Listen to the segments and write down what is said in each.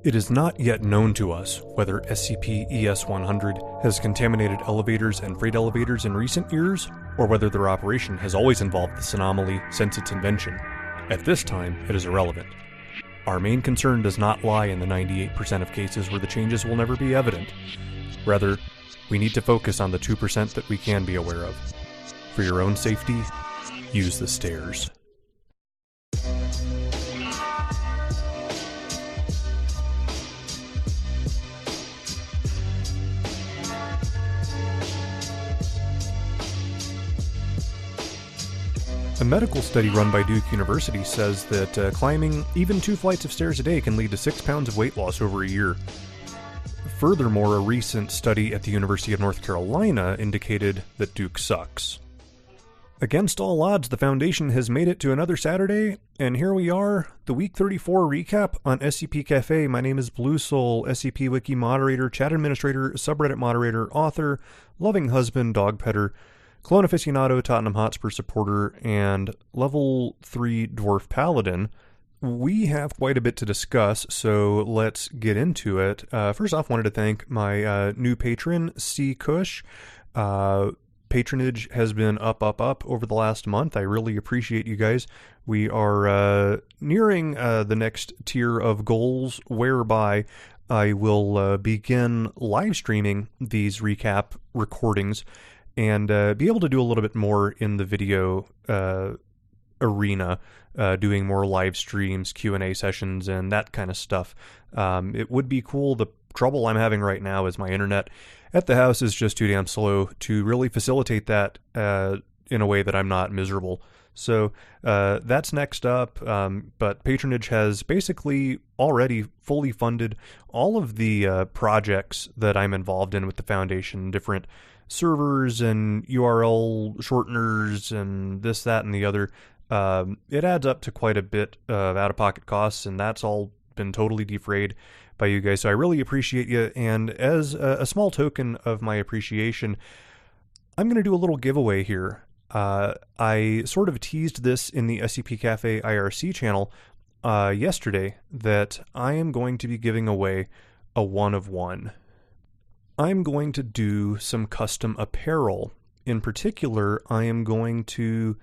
It is not yet known to us whether SCP-ES-100 has contaminated elevators and freight elevators in recent years, or whether their operation has always involved this anomaly since its invention. At this time, it is irrelevant. Our main concern does not lie in the 98% of cases where the changes will never be evident. Rather, we need to focus on the 2% that we can be aware of. For your own safety, use the stairs. A medical study run by Duke University says that climbing even 2 flights of stairs a day can lead to 6 pounds of weight loss over a year. Furthermore, a recent study at the University of North Carolina indicated that Duke sucks. Against all odds, the Foundation has made it to another Saturday, and here we are, the Week 34 recap on SCP Cafe. My name is Blue Soul, SCP Wiki moderator, chat administrator, subreddit moderator, author, loving husband, dog petter, Clone aficionado, Tottenham Hotspur supporter, and level 3 dwarf paladin. We have quite a bit to discuss, so let's get into it. First off, wanted to thank my new patron, C. Cush. Patronage has been up over the last month. I really appreciate you guys. We are nearing the next tier of goals, whereby I will begin live streaming these recap recordings and be able to do a little bit more in the video arena, doing more live streams, Q&A sessions, and that kind of stuff. It would be cool. The trouble I'm having right now is my internet at the house is just too damn slow to really facilitate that in a way that I'm not miserable. So that's next up, but patronage has basically already fully funded all of the projects that I'm involved in with the Foundation, different servers and URL shorteners and this, that, and the other. It adds up to quite a bit of out-of-pocket costs, and that's all been totally defrayed by you guys. So I really appreciate you, and as a small token of my appreciation, I'm going to do a little giveaway here. I sort of teased this in the SCP Cafe IRC channel yesterday that I am going to be giving away a 1 of 1. I'm going to do some custom apparel. In particular, I am going to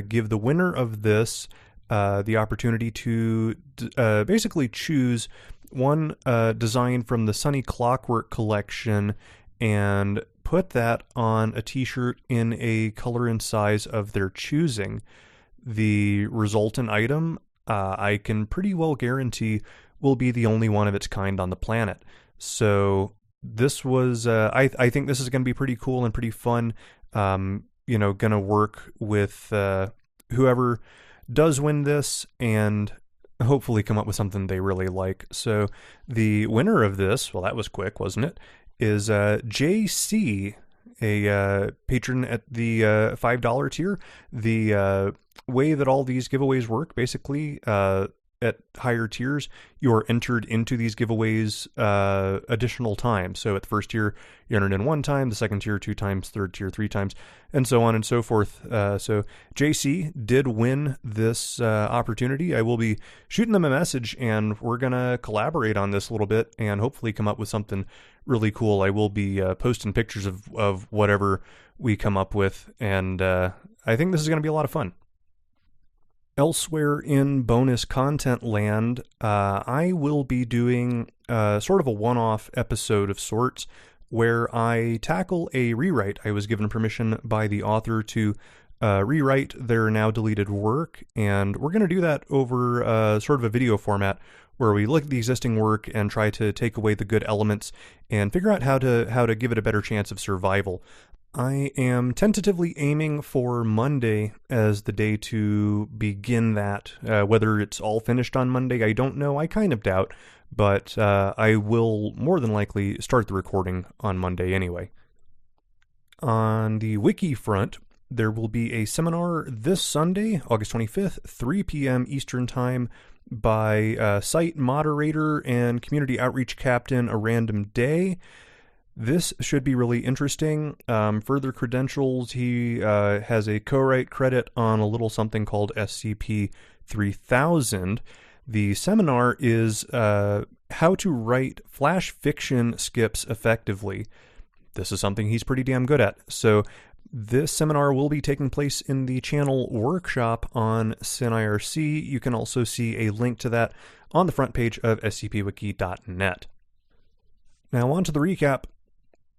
give the winner of this the opportunity to basically choose one design from the Sunny Clockwork collection and put that on a t-shirt in a color and size of their choosing. The resultant item, I can pretty well guarantee, will be the only one of its kind on the planet. So this was, I think this is going to be pretty cool and pretty fun. Going to work with whoever does win this and hopefully come up with something they really like. So the winner of this, well, that was quick, wasn't it, is JC, a patron at the $5 tier. The way that all these giveaways work, basically, at higher tiers, you are entered into these giveaways additional times. So at the first tier, you entered in 1 time, the second tier 2 times, third tier 3 times, and so on and so forth. So JC did win this opportunity. I will be shooting them a message, and we're going to collaborate on this a little bit and hopefully come up with something really cool. I will be posting pictures of whatever we come up with, and I think this is going to be a lot of fun. Elsewhere in bonus content land, I will be doing sort of a one-off episode of sorts where I tackle a rewrite. I was given permission by the author to rewrite their now deleted work, and we're going to do that over sort of a video format where we look at the existing work and try to take away the good elements and figure out how to give it a better chance of survival. I am tentatively aiming for Monday as the day to begin that. Whether it's all finished on Monday, I don't know. I kind of doubt, but I will more than likely start the recording on Monday anyway. On the wiki front, there will be a seminar this Sunday, August 25th, 3 p.m. Eastern Time, by site moderator and community outreach captain A Random Day. This should be really interesting. Further credentials, he has a co-write credit on a little something called SCP-3000. The seminar is how to write flash fiction skips effectively. This is something he's pretty damn good at. So this seminar will be taking place in the channel workshop on SynIRC. You can also see a link to that on the front page of scpwiki.net. Now on to the recap.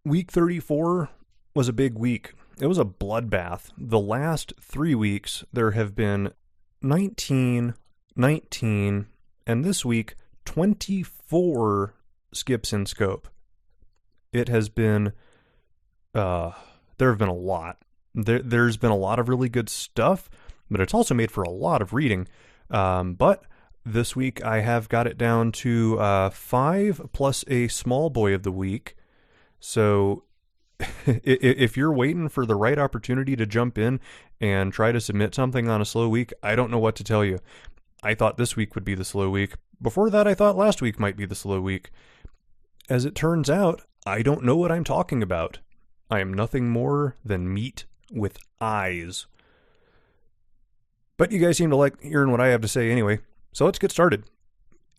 Week 34 was a big week. It was a bloodbath. The last 3 weeks, there have been 19, and this week, 24 skips in scope. It has been, there have been a lot. There's been a lot of really good stuff, but it's also made for a lot of reading. But this week I have got it down to 5 plus a small boy of the week. So if you're waiting for the right opportunity to jump in and try to submit something on a slow week, I don't know what to tell you. I thought this week would be the slow week. Before that, I thought last week might be the slow week. As it turns out, I don't know what I'm talking about. I am nothing more than meat with eyes. But you guys seem to like hearing what I have to say anyway, so let's get started.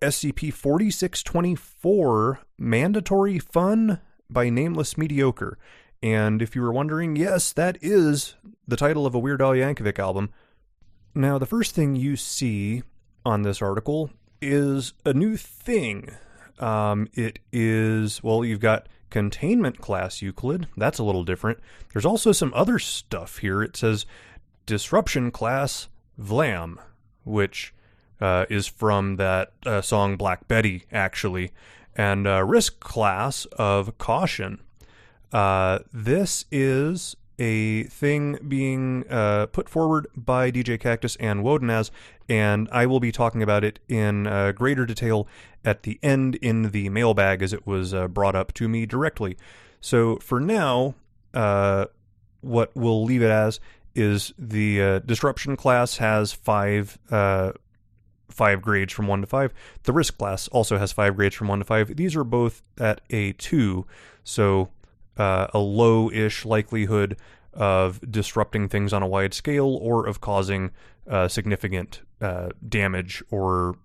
SCP-4624, Mandatory Fun by Nameless Mediocre. And if you were wondering, yes, that is the title of a Weird Al Yankovic album. Now, the first thing you see on this article is a new thing. It is, well, you've got Containment Class Euclid. That's a little different. There's also some other stuff here. It says Disruption Class Vlam, which is from that song Black Betty, actually. And Risk Class of Caution. This is a thing being put forward by DJ Cactus and Wodenaz, and I will be talking about it in greater detail at the end in the mailbag as it was brought up to me directly. So for now, what we'll leave it as is the Disruption class has 5 grades from 1 to 5. The Risk class also has 5 grades from 1 to 5. These are both at a 2, so a low-ish likelihood of disrupting things on a wide scale or of causing significant damage or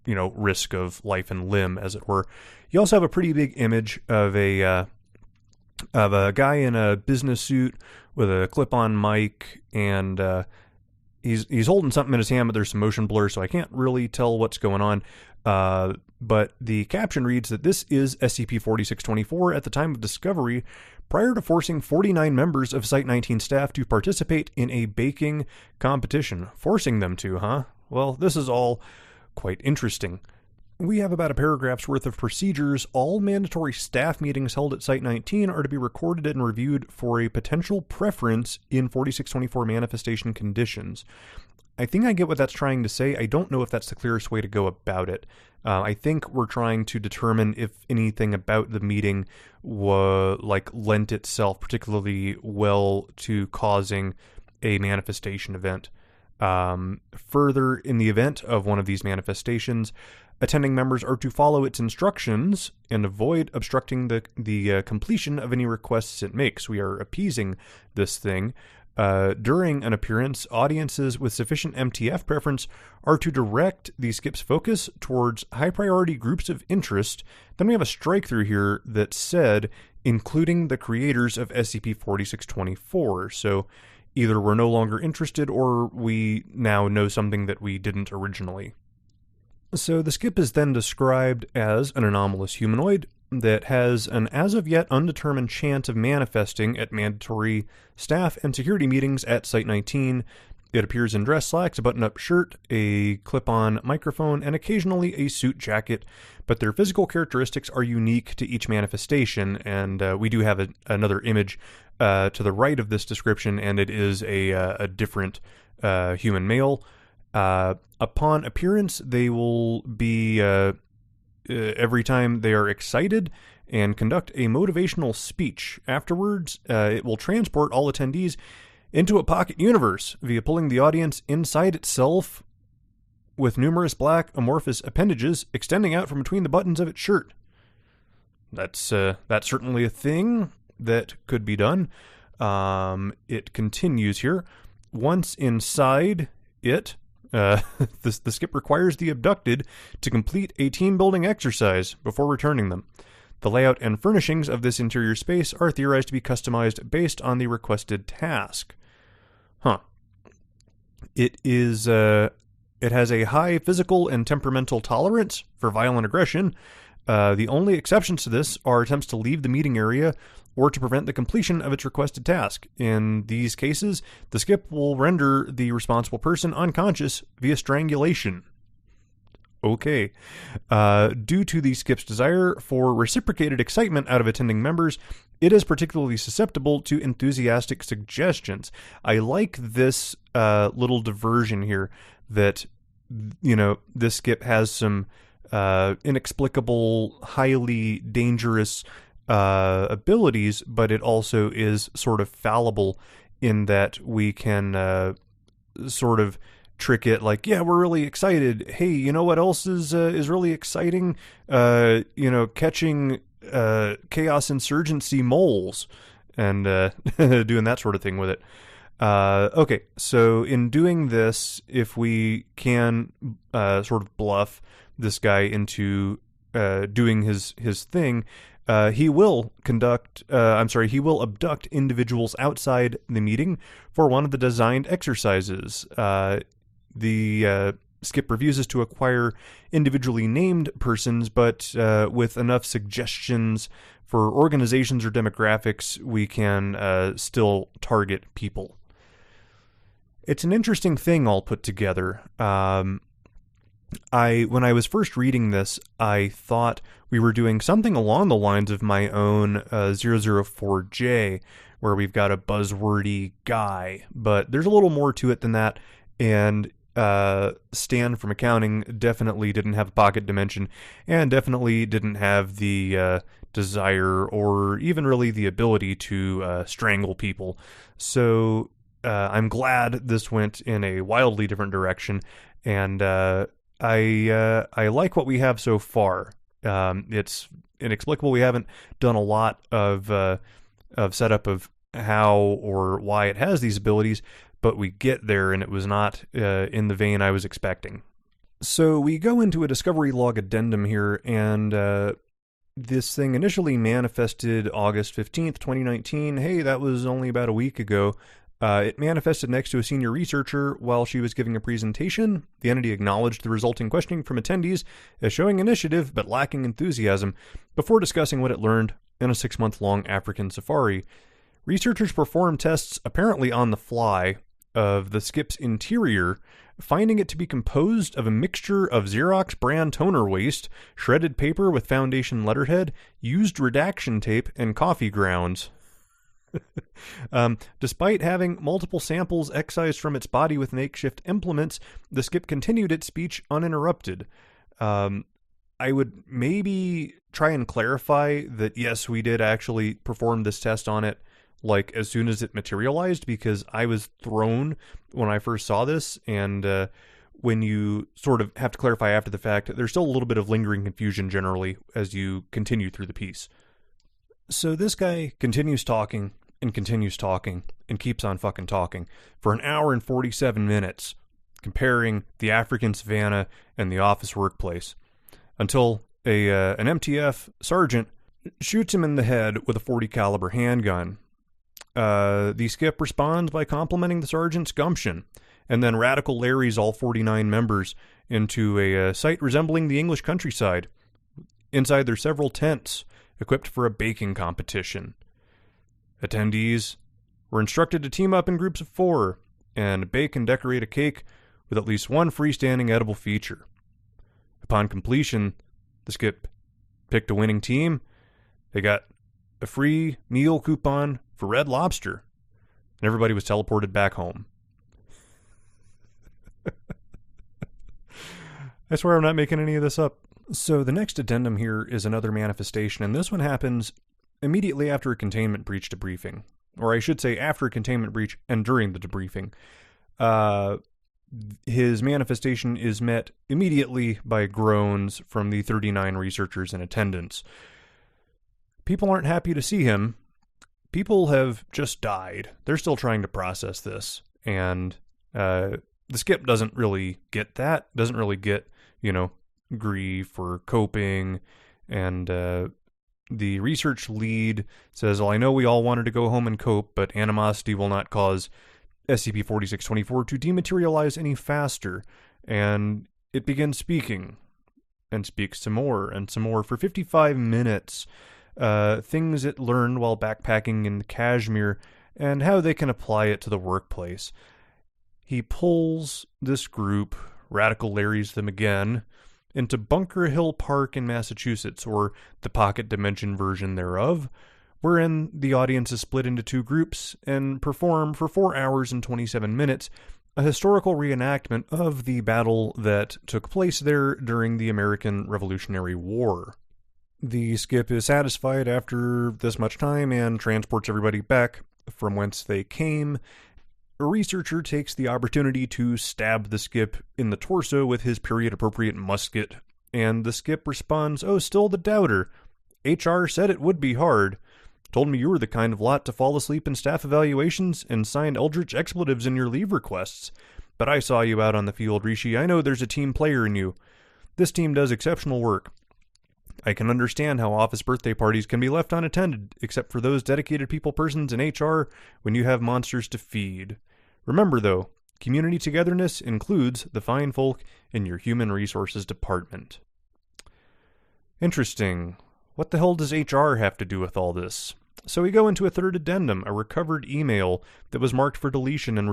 risk of life and limb, as it were. You also have a pretty big image of a guy in a business suit with a clip-on mic, and he's holding something in his hand, but there's some motion blur, so I can't really tell what's going on. But the caption reads that this is SCP-4624 at the time of discovery, prior to forcing 49 members of Site-19 staff to participate in a baking competition. Forcing them to, huh? Well, this is all quite interesting. We have about a paragraph's worth of procedures. All mandatory staff meetings held at Site-19 are to be recorded and reviewed for a potential preference in 4624 manifestation conditions. I think I get what that's trying to say. I don't know if that's the clearest way to go about it. I think we're trying to determine if anything about the meeting lent itself particularly well to causing a manifestation event. Further, in the event of one of these manifestations, attending members are to follow its instructions and avoid obstructing the completion of any requests it makes. We are appeasing this thing. During an appearance, audiences with sufficient MTF preference are to direct the skip's focus towards high-priority groups of interest. Then we have a strike-through here that said, including the creators of SCP-4624. So either we're no longer interested or we now know something that we didn't originally. So the skip is then described as an anomalous humanoid that has an as-of-yet undetermined chance of manifesting at mandatory staff and security meetings at Site-19. It appears in dress slacks, a button-up shirt, a clip-on microphone, and occasionally a suit jacket, but their physical characteristics are unique to each manifestation, and we do have another image to the right of this description, and it is a different human male. Upon appearance, they will be... every time they are excited and conduct a motivational speech. Afterwards, it will transport all attendees into a pocket universe via pulling the audience inside itself with numerous black amorphous appendages extending out from between the buttons of its shirt. That's certainly a thing that could be done. It continues here. Once inside it, The skip requires the abducted to complete a team-building exercise before returning them. The layout and furnishings of this interior space are theorized to be customized based on the requested task. It has a high physical and temperamental tolerance for violent aggression. The only exceptions to this are attempts to leave the meeting area or to prevent the completion of its requested task. In these cases, the skip will render the responsible person unconscious via strangulation. Okay. Due to the skip's desire for reciprocated excitement out of attending members, it is particularly susceptible to enthusiastic suggestions. I like this little diversion here that, this skip has some inexplicable, highly dangerous abilities, but it also is sort of fallible in that we can sort of trick it like, yeah, we're really excited. Hey, you know what else is really exciting? Catching chaos insurgency moles and doing that sort of thing with it. Okay, so in doing this, if we can sort of bluff this guy into doing his thing, he will abduct individuals outside the meeting for one of the designed exercises. The skip refuses to acquire individually named persons, but with enough suggestions for organizations or demographics, we can still target people. It's an interesting thing all put together. When I was first reading this, I thought we were doing something along the lines of my own 004J, where we've got a buzzwordy guy, but there's a little more to it than that, and Stan from accounting definitely didn't have a pocket dimension, and definitely didn't have the desire or even really the ability to strangle people. So I'm glad this went in a wildly different direction, and I like what we have so far. It's inexplicable. We haven't done a lot of setup of how or why it has these abilities, but we get there, and it was not in the vein I was expecting. So we go into a discovery log addendum here, and this thing initially manifested August 15th, 2019. Hey, that was only about a week ago. It manifested next to a senior researcher while she was giving a presentation. The entity acknowledged the resulting questioning from attendees as showing initiative but lacking enthusiasm before discussing what it learned in a 6-month-long African safari. Researchers performed tests apparently on the fly of the skip's interior, finding it to be composed of a mixture of Xerox brand toner waste, shredded paper with foundation letterhead, used redaction tape, and coffee grounds. Despite having multiple samples excised from its body with makeshift implements, the skip continued its speech uninterrupted. I would maybe try and clarify that, yes, we did actually perform this test on it, like, as soon as it materialized, because I was thrown when I first saw this, and when you sort of have to clarify after the fact, there's still a little bit of lingering confusion generally as you continue through the piece. So this guy continues talking, and continues talking, and keeps on fucking talking for an hour and 47 minutes, comparing the African savannah and the office workplace, until an MTF sergeant shoots him in the head with a .40 caliber handgun. The skip responds by complimenting the sergeant's gumption, and then Radical Larry's all 49 members into a site resembling the English countryside. Inside there's several tents, equipped for a baking competition. Attendees were instructed to team up in groups of 4 and bake and decorate a cake with at least one freestanding edible feature. Upon completion, the skip picked a winning team. They got a free meal coupon for Red Lobster, and everybody was teleported back home. I swear I'm not making any of this up. So the next addendum here is another manifestation, and this one happens immediately after a containment breach debriefing. Or I should say after a containment breach and during the debriefing. His manifestation is met immediately by groans from the 39 researchers in attendance. People aren't happy to see him. People have just died. They're still trying to process this. And The skip doesn't really get that, doesn't really get, grief or coping. And the research lead says, well, I know we all wanted to go home and cope, but animosity will not cause SCP-4624 to dematerialize any faster. And it begins speaking, and speaks some more, and some more for 55 minutes. Things it learned while backpacking in Kashmir, and how they can apply it to the workplace. He pulls this group, Radical Larry's them again, into Bunker Hill Park in Massachusetts, or the Pocket Dimension version thereof, wherein the audience is split into two groups and perform for 4 hours and 27 minutes a historical reenactment of the battle that took place there during the American Revolutionary War. The skip is satisfied after this much time and transports everybody back from whence they came. A researcher takes the opportunity to stab the skip in the torso with his period-appropriate musket, and the skip responds, "Oh, still the doubter. HR said it would be hard. Told me you were the kind of lot to fall asleep in staff evaluations and signed eldritch expletives in your leave requests. But I saw you out on the field, Rishi. I know there's a team player in you. This team does exceptional work. I can understand how office birthday parties can be left unattended, except for those dedicated persons in HR when you have monsters to feed. Remember, though, community togetherness includes the fine folk in your human resources department." Interesting. What the hell does HR have to do with all this? So we go into a third addendum, a recovered email that was marked for deletion and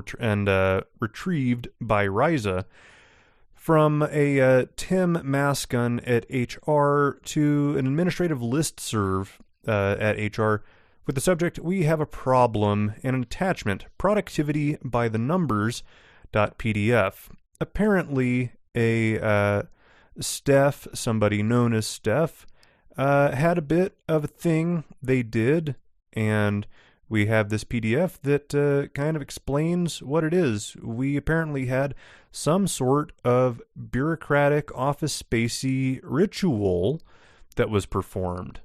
retrieved by R.E.A.D from a Tim Mascon at HR to an administrative listserv at HR with the subject, "We have a problem," and an attachment, "Productivity by the numbers.pdf." Apparently, Steph, somebody known as Steph, had a bit of a thing they did, and we have this PDF that kind of explains what it is. We apparently had some sort of bureaucratic, office spacey ritual that was performed.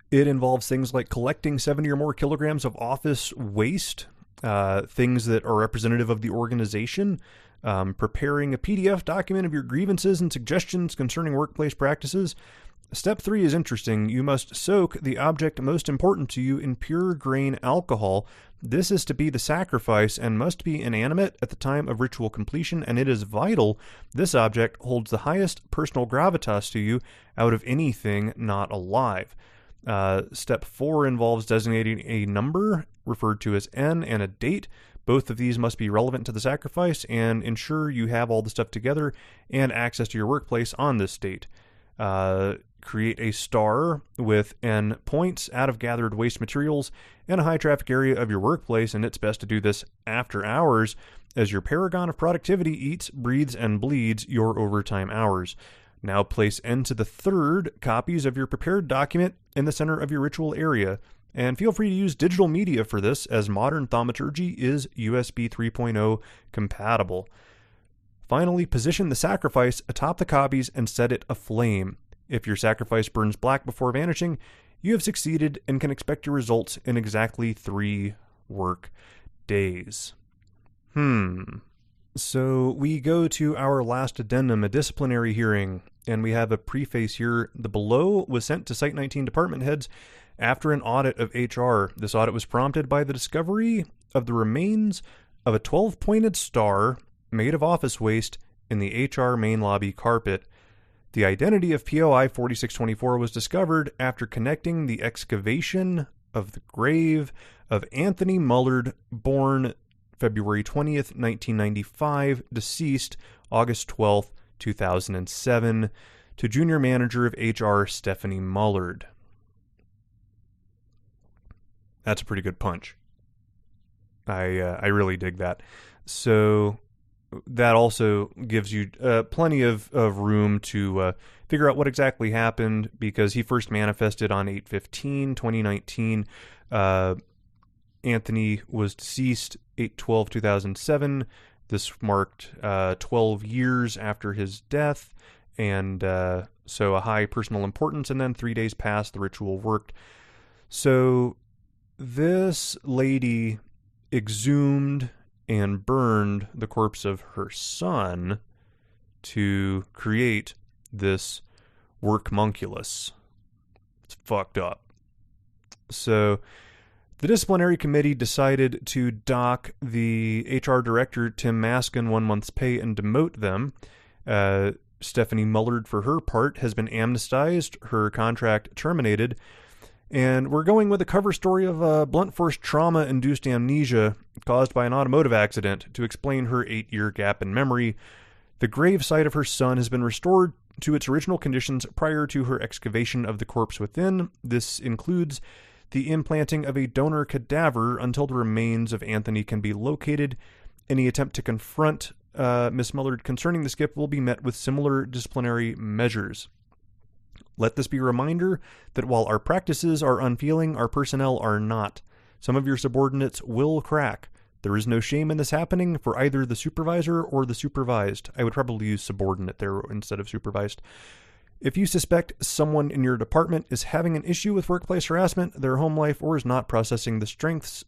It involves things like collecting 70 or more kilograms of office waste, things that are representative of the organization, preparing a PDF document of your grievances and suggestions concerning workplace practices. Step 3 is interesting. You must soak the object most important to you in pure grain alcohol. This is to be the sacrifice and must be inanimate at the time of ritual completion, and it is vital this object holds the highest personal gravitas to you out of anything not alive. Step 4 involves designating a number, referred to as N, and a date. Both of these must be relevant to the sacrifice and ensure you have all the stuff together and access to your workplace on this date. Create a star with N points out of gathered waste materials in a high traffic area of your workplace, and it's best to do this after hours as your paragon of productivity eats, breathes, and bleeds your overtime hours. Now place N to the third copies of your prepared document in the center of your ritual area, and feel free to use digital media for this as modern thaumaturgy is USB 3.0 compatible. Finally, position the sacrifice atop the copies and set it aflame. If your sacrifice burns black before vanishing, you have succeeded and can expect your results in exactly 3 work days. So we go to our last addendum, a disciplinary hearing, and we have a preface here. The below was sent to Site 19 department heads after an audit of HR. This audit was prompted by the discovery of the remains of a 12-pointed star made of office waste in the HR main lobby carpet. The identity of POI 4624 was discovered after connecting the excavation of the grave of Anthony Mullard, born February 20th, 1995, deceased August 12th, 2007, to junior manager of HR Stephanie Mullard. That's a pretty good punch. I really dig that. So that also gives you plenty of room to figure out what exactly happened, because he first manifested on 8/15/2019. Anthony was deceased 8/12/2007. This marked 12 years after his death, and so a high personal importance, and then 3 days passed, the ritual worked. So this lady exhumed and burned the corpse of her son to create this workmunculus. It's fucked up. So the disciplinary committee decided to dock the HR director, Tim Maskin, 1 month's pay and demote them. Stephanie Mullard, for her part, has been amnestized, her contract terminated, and we're going with a cover story of blunt force trauma-induced amnesia caused by an automotive accident to explain her 8-year gap in memory. The grave site of her son has been restored to its original conditions prior to her excavation of the corpse within. This includes the implanting of a donor cadaver until the remains of Anthony can be located. Any attempt to confront Miss Mullard concerning the skip will be met with similar disciplinary measures. Let this be a reminder that while our practices are unfeeling, our personnel are not. Some of your subordinates will crack. There is no shame in this happening for either the supervisor or the supervised. I would probably use subordinate there instead of supervised. If you suspect someone in your department is having an issue with workplace harassment, their home life, or is not processing the stress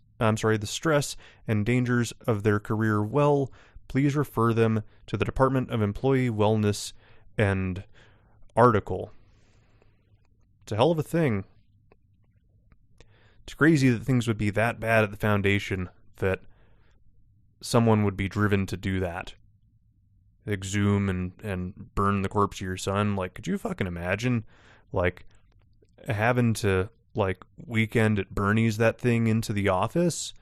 and dangers of their career well, please refer them to the Department of Employee Wellness and article. It's a hell of a thing. It's crazy that things would be that bad at the foundation that someone would be driven to do that. Exhume and burn the corpse of your son. Like, could you fucking imagine, like, having to, like, weekend at Bernie's that thing into the office?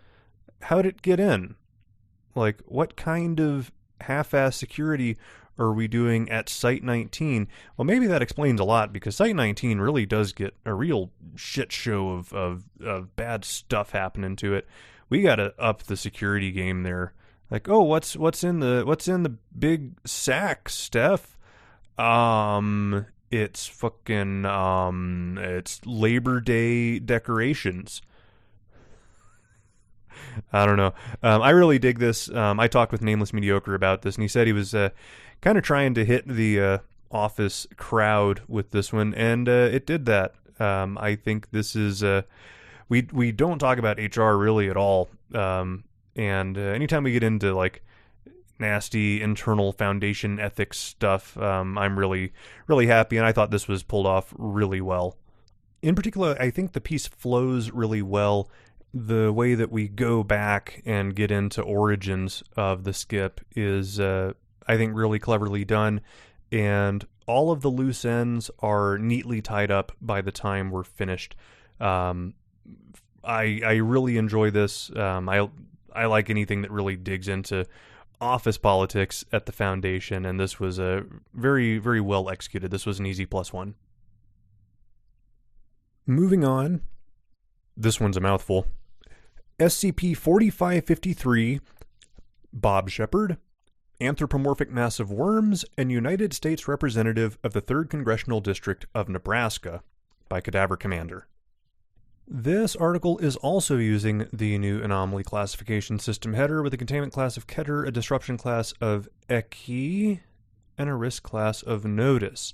How'd it get in? Like, what kind of half-ass security are we doing at Site 19? Well, maybe that explains a lot, because Site 19 really does get a real shit show of bad stuff happening to it. We gotta up the security game there. Like, oh, what's in the big sack, Steph? It's fucking it's Labor Day decorations. I don't know. I really dig this. I talked with Nameless Mediocre about this, and he said he was kind of trying to hit the office crowd with this one, and it did that. I think this is we don't talk about HR really at all. And anytime we get into, like, nasty internal foundation ethics stuff, I'm really, really happy, and I thought this was pulled off really well. In particular, I think the piece flows really well. The way that we go back and get into origins of the skip is, I think, really cleverly done, and all of the loose ends are neatly tied up by the time we're finished. I really enjoy this. I like anything that really digs into office politics at the foundation, and this was a very, very well executed. This was an easy +1. Moving on, this one's a mouthful. SCP-4553, Bob Shepard, Anthropomorphic Mass of Worms, and United States Representative of the 3rd Congressional District of Nebraska, by Cadaver Commander. This article is also using the new anomaly classification system header with a containment class of Keter, a disruption class of Eki, and a risk class of Notice.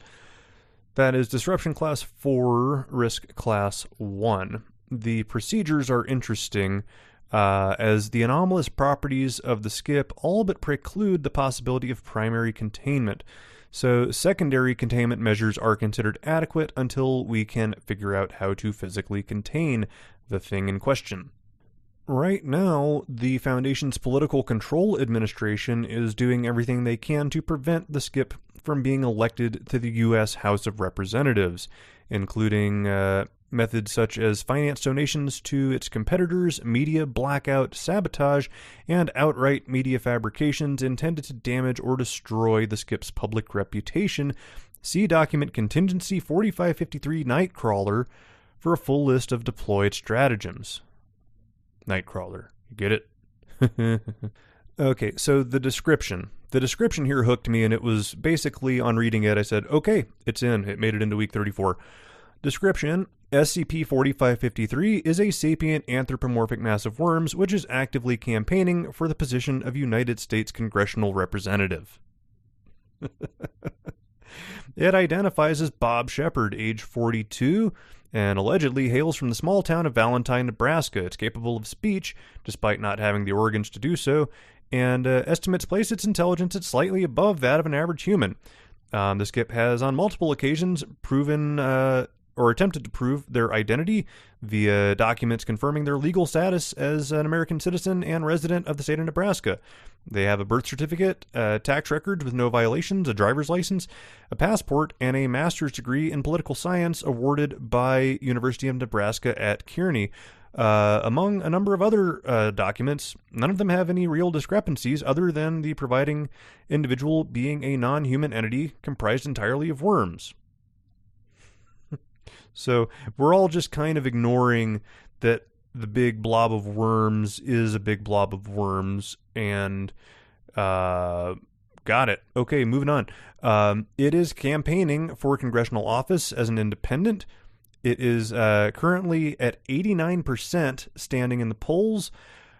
That is disruption class 4, risk class 1. The procedures are interesting, as the anomalous properties of the skip all but preclude the possibility of primary containment. So secondary containment measures are considered adequate until we can figure out how to physically contain the thing in question. Right now, the Foundation's Political Control Administration is doing everything they can to prevent the skip from being elected to the U.S. House of Representatives, including methods such as finance donations to its competitors, media blackout, sabotage, and outright media fabrications intended to damage or destroy the skip's public reputation. See document Contingency 4553 Nightcrawler for a full list of deployed stratagems. Nightcrawler. You get it? Okay, so the description. The description here hooked me, and it was basically, on reading it, I said, okay, it's in. It made it into week 34. Description: SCP-4553 is a sapient anthropomorphic mass of worms which is actively campaigning for the position of United States Congressional Representative. It identifies as Bob Shepard, age 42, and allegedly hails from the small town of Valentine, Nebraska. It's capable of speech, despite not having the organs to do so, and estimates place its intelligence at slightly above that of an average human. The skip has on multiple occasions proven or attempted to prove their identity via documents confirming their legal status as an American citizen and resident of the state of Nebraska. They have a birth certificate, tax records with no violations, a driver's license, a passport, and a master's degree in political science awarded by University of Nebraska at Kearney. Among a number of other documents, none of them have any real discrepancies other than the providing individual being a non-human entity comprised entirely of worms. So we're all just kind of ignoring that the big blob of worms is a big blob of worms, and got it. Okay, moving on. It is campaigning for congressional office as an independent. It is currently at 89% standing in the polls.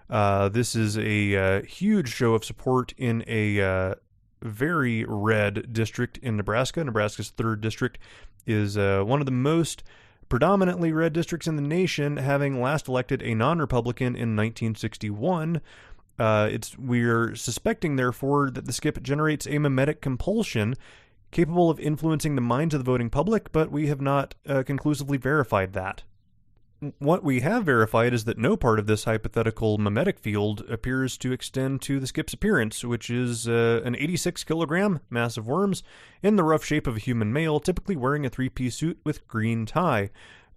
This is a huge show of support in a very red district in Nebraska. Nebraska's 3rd district is one of the most predominantly red districts in the nation, having last elected a non-Republican in 1961. We're suspecting, therefore, that the skip generates a mimetic compulsion capable of influencing the minds of the voting public, but we have not conclusively verified that. What we have verified is that no part of this hypothetical mimetic field appears to extend to the skip's appearance, which is an 86-kilogram mass of worms in the rough shape of a human male, typically wearing a 3-piece suit with green tie.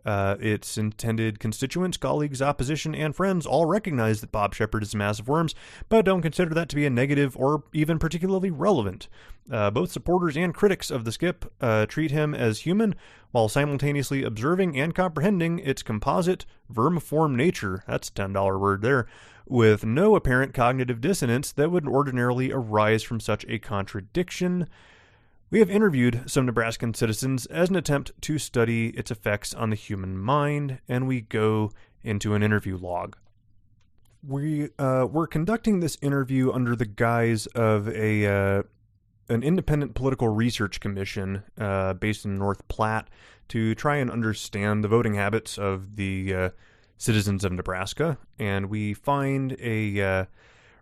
Its intended constituents, colleagues, opposition, and friends all recognize that Bob Shepard is a mass of worms, but don't consider that to be a negative or even particularly relevant. Both supporters and critics of the skip treat him as human, while simultaneously observing and comprehending its composite, vermiform nature, that's a $10 word there, with no apparent cognitive dissonance that would ordinarily arise from such a contradiction. We have interviewed some Nebraskan citizens as an attempt to study its effects on the human mind, and we go into an interview log. We're conducting this interview under the guise of an independent political research commission based in North Platte to try and understand the voting habits of the citizens of Nebraska. And we find a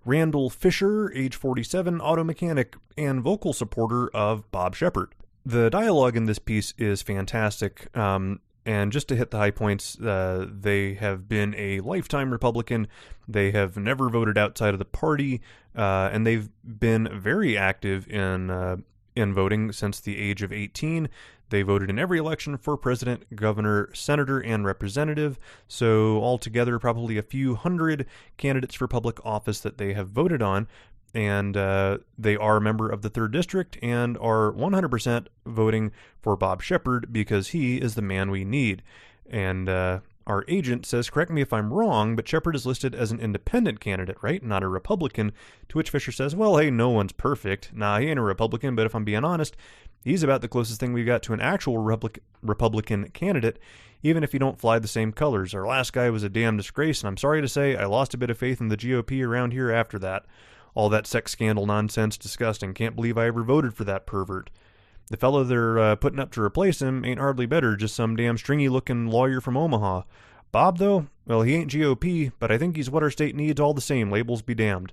Randall Fisher, age 47, auto mechanic and vocal supporter of Bob Shepard. The dialogue in this piece is fantastic. And just to hit the high points, they have been a lifetime Republican. They have never voted outside of the party, and they've been very active in voting since the age of 18. They voted in every election for president, governor, senator, and representative. So altogether, probably a few hundred candidates for public office that they have voted on. And they are a member of the 3rd District and are 100% voting for Bob Shepard because he is the man we need. And our agent says, correct me if I'm wrong, but Shepard is listed as an independent candidate, right? Not a Republican. To which Fisher says, well, hey, no one's perfect. Nah, he ain't a Republican, but if I'm being honest, he's about the closest thing we've got to an actual Republican candidate, even if you don't fly the same colors. Our last guy was a damn disgrace, and I'm sorry to say I lost a bit of faith in the GOP around here after that. All that sex scandal nonsense, disgusting. Can't believe I ever voted for that pervert. The fellow they're putting up to replace him ain't hardly better, just some damn stringy-looking lawyer from Omaha. Bob, though, well, he ain't GOP, but I think he's what our state needs all the same, labels be damned.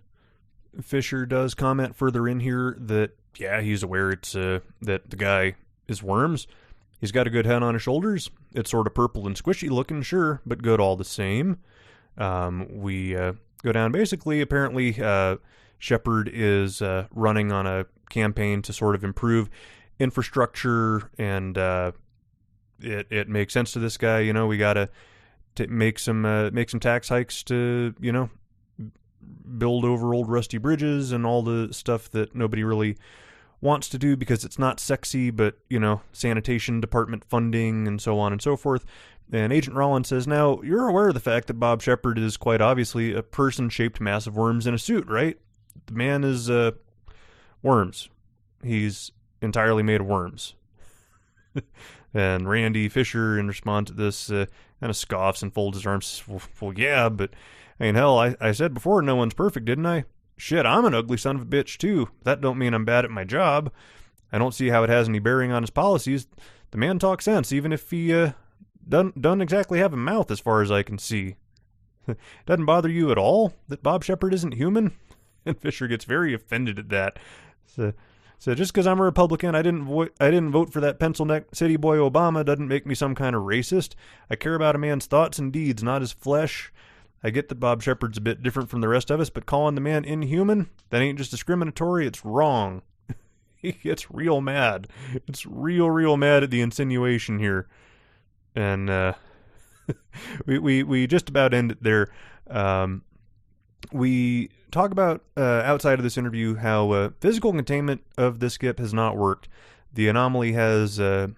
Fisher does comment further in here that, yeah, he's aware it's that the guy is worms. He's got a good head on his shoulders. It's sort of purple and squishy looking, sure, but good all the same. We go down. Basically, apparently, Shepard is running on a campaign to sort of improve infrastructure, and it makes sense to this guy. You know, we got to make some tax hikes to, you know, build over old rusty bridges and all the stuff that nobody really wants to do because it's not sexy, but, you know, sanitation department funding and so on and so forth. And Agent Rollins says, now, you're aware of the fact that Bob Shepard is quite obviously a person-shaped mass of worms in a suit, right? The man is worms. He's entirely made of worms. And Randy Fisher, in response to this, kind of scoffs and folds his arms. Well, yeah, but, I mean, hell, I said before no one's perfect, didn't I? Shit, I'm an ugly son of a bitch, too. That don't mean I'm bad at my job. I don't see how it has any bearing on his policies. The man talks sense, even if he doesn't exactly have a mouth as far as I can see. Doesn't bother you at all that Bob Shepard isn't human? And Fisher gets very offended at that. So just because I'm a Republican, I didn't vote for that pencil neck city boy Obama doesn't make me some kind of racist. I care about a man's thoughts and deeds, not his flesh. I get that Bob Shepard's a bit different from the rest of us, but calling the man inhuman, that ain't just discriminatory, it's wrong. He gets real mad. It's real mad at the insinuation here. And we just about end it there. We talk about, outside of this interview, how physical containment of the skip has not worked. The anomaly has a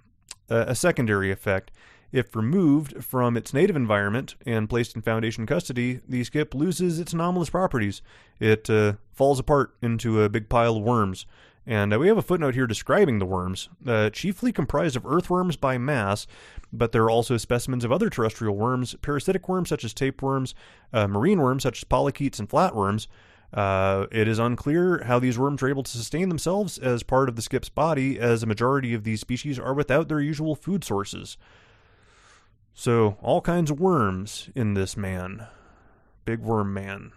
secondary effect. If removed from its native environment and placed in Foundation custody, the skip loses its anomalous properties. It falls apart into a big pile of worms. And we have a footnote here describing the worms, chiefly comprised of earthworms by mass, but there are also specimens of other terrestrial worms, parasitic worms such as tapeworms, marine worms such as polychaetes and flatworms. It is unclear how these worms are able to sustain themselves as part of the skip's body, as a majority of these species are without their usual food sources. So, all kinds of worms in this man. Big worm man.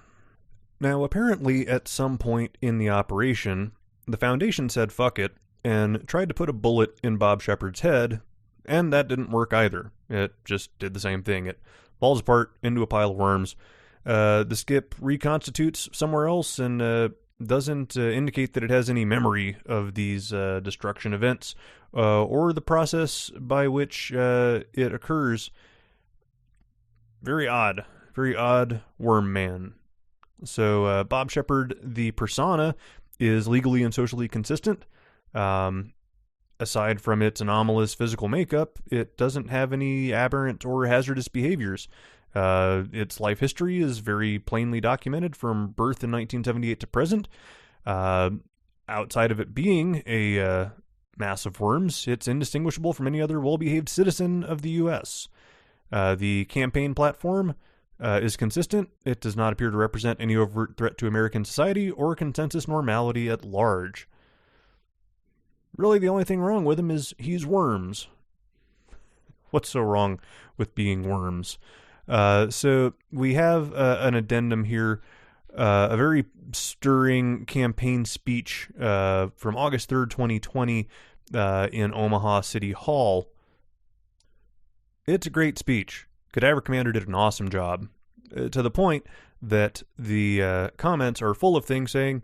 Now, apparently, at some point in the operation, the Foundation said fuck it, and tried to put a bullet in Bob Shepard's head, and that didn't work either. It just did the same thing. It falls apart into a pile of worms. The skip reconstitutes somewhere else and doesn't indicate that it has any memory of these destruction events, or the process by which it occurs. Very odd worm man. So Bob Shepard, the persona, is legally and socially consistent. Aside from its anomalous physical makeup, it doesn't have any aberrant or hazardous behaviors. Its life history is very plainly documented from birth in 1978 to present. Outside of it being a mass of worms, it's indistinguishable from any other well-behaved citizen of the U.S. The campaign platform is consistent. It does not appear to represent any overt threat to American society or consensus normality at large. Really, the only thing wrong with him is he's worms. What's so wrong with being worms? So we have an addendum here, a very stirring campaign speech from August 3rd, 2020 in Omaha City Hall. It's a great speech. Cadaver Commander did an awesome job, to the point that the comments are full of things saying,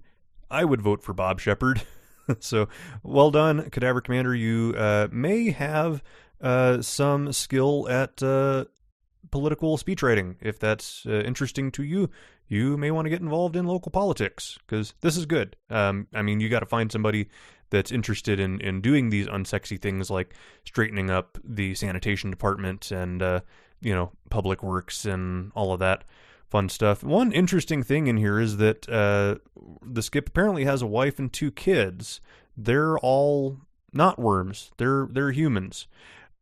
I would vote for Bob Shepard. So, well done, Cadaver Commander. You may have some skill at political speech writing. If that's interesting to you, you may want to get involved in local politics, because this is good. I mean, you got to find somebody that's interested in doing these unsexy things like straightening up the sanitation department and, public works and all of that fun stuff. One interesting thing in here is that the skip apparently has a wife and 2 kids. They're all not worms. They're humans.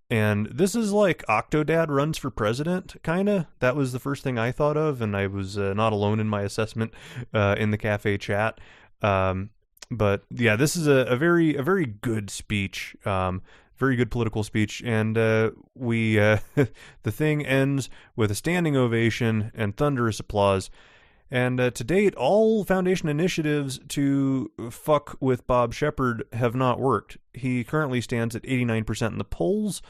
And this is like Octodad runs for president, kind of. That was the first thing I thought of, and I was not alone in my assessment in the cafe chat. But yeah, this is a very good speech, very good political speech, and we the thing ends with a standing ovation and thunderous applause. And to date, all Foundation initiatives to fuck with Bob Shepard have not worked. He currently stands at 89% in the polls.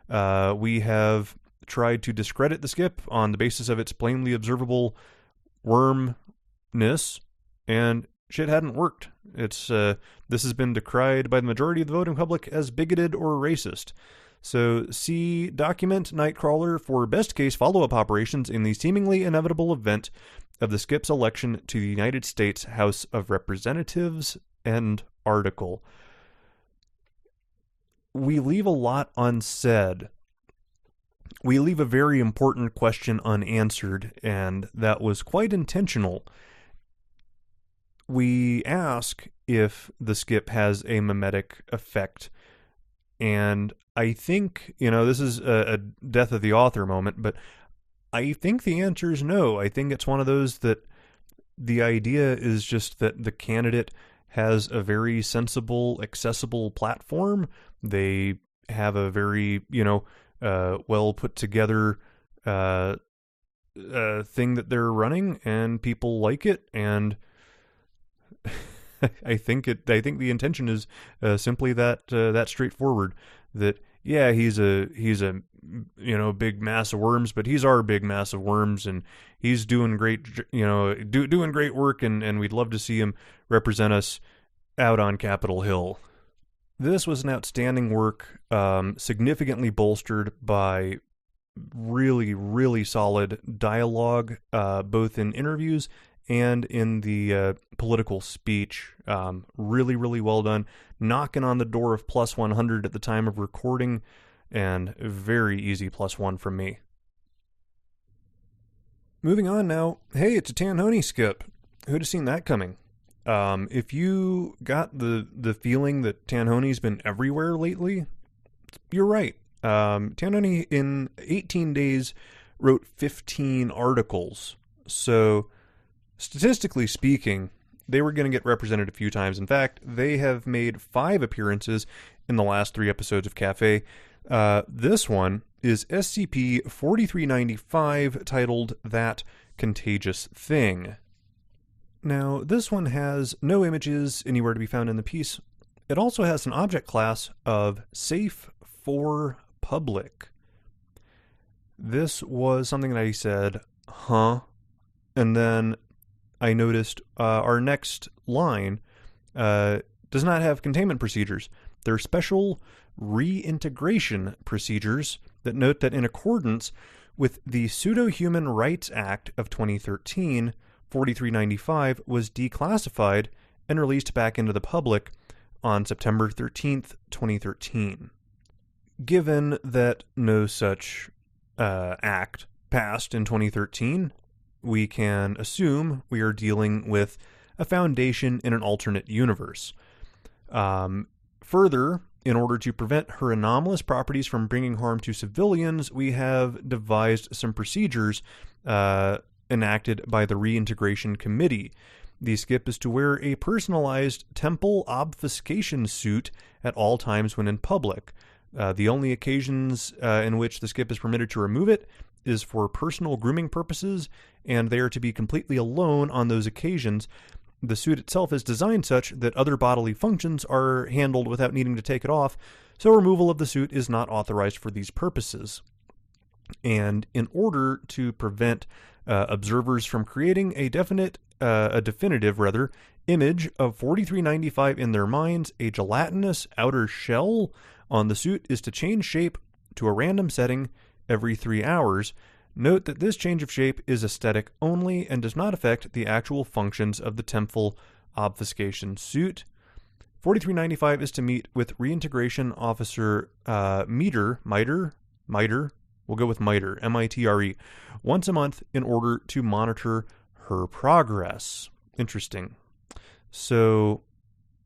We have tried to discredit the skip on the basis of its plainly observable wormness, and shit hadn't worked. This has been decried by the majority of the voting public as bigoted or racist. So see document Nightcrawler for best case follow-up operations in the seemingly inevitable event of the skip's election to the United States House of Representatives. End article. We leave a lot unsaid. We leave a very important question unanswered, and that was quite intentional. We ask if the skip has a mimetic effect, and I think, this is a death of the author moment, but I think the answer is no. I think it's one of those that the idea is just that the candidate has a very sensible, accessible platform. They have a very, well put together thing that they're running, and people like it, and I think the intention is simply that straightforward. That yeah, he's a big mass of worms, but he's our big mass of worms, and he's doing great doing great work, and we'd love to see him represent us out on Capitol Hill. This was an outstanding work, significantly bolstered by really, really solid dialogue, both in interviews and in the political speech. Really, really well done. Knocking on the door of plus 100 at the time of recording, and very easy plus 1 from me. Moving on now. Hey, it's a Tanhoney skip. Who'd have seen that coming? If you got the feeling that Tanhoney's been everywhere lately, you're right. Tanhoney in 18 days wrote 15 articles. So statistically speaking, they were going to get represented a few times. In fact, they have made 5 appearances in the last 3 episodes of Cafe. This one is SCP-4395, titled That Contagious Thing. Now, this one has no images anywhere to be found in the piece. It also has an object class of Safe for Public. This was something that I said, huh? And then I noticed our next line does not have containment procedures. There are special reintegration procedures that note that in accordance with the Pseudo-Human Rights Act of 2013, 4395 was declassified and released back into the public on September 13th, 2013. Given that no such act passed in 2013, we can assume we are dealing with a foundation in an alternate universe. Further, in order to prevent her anomalous properties from bringing harm to civilians, we have devised some procedures enacted by the Reintegration Committee. The skip is to wear a personalized temple obfuscation suit at all times when in public. The only occasions in which the skip is permitted to remove it is for personal grooming purposes, and they are to be completely alone on those occasions. The suit itself is designed such that other bodily functions are handled without needing to take it off, so removal of the suit is not authorized for these purposes. And in order to prevent observers from creating a definitive image of 4395 in their minds, a gelatinous outer shell on the suit is to change shape to a random setting every 3 hours. Note that this change of shape is aesthetic only and does not affect the actual functions of the temple obfuscation suit. 4395 is to meet with Reintegration Officer Miter, we'll go with Miter, M-I-T-R-E, once a month in order to monitor her progress. Interesting. So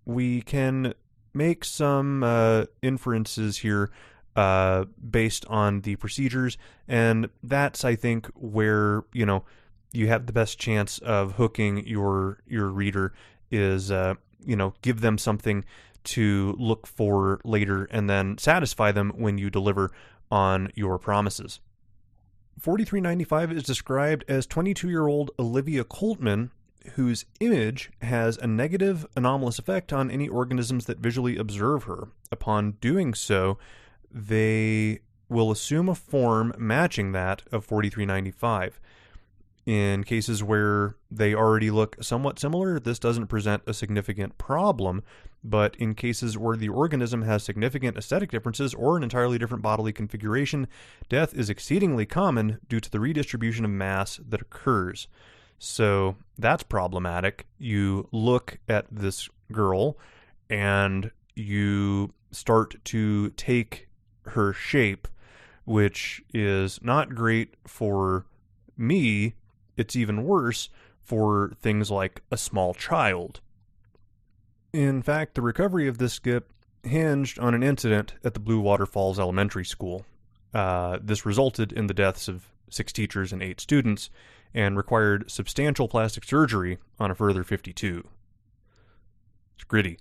we can make some inferences here based on the procedures, and that's, I think, where you have the best chance of hooking your reader is give them something to look for later and then satisfy them when you deliver on your promises. 4395 is described as 22-year-old Olivia Coltman, whose image has a negative anomalous effect on any organisms that visually observe her. Upon doing so, they will assume a form matching that of 4395. In cases where they already look somewhat similar, this doesn't present a significant problem, but in cases where the organism has significant aesthetic differences or an entirely different bodily configuration, death is exceedingly common due to the redistribution of mass that occurs. So that's problematic. You look at this girl and you start to take her shape, which is not great for me. It's even worse for things like a small child. In fact, the recovery of this skip hinged on an incident at the Blue Water Falls Elementary School. This resulted in the deaths of 6 teachers and 8 students and required substantial plastic surgery on a further 52. It's gritty.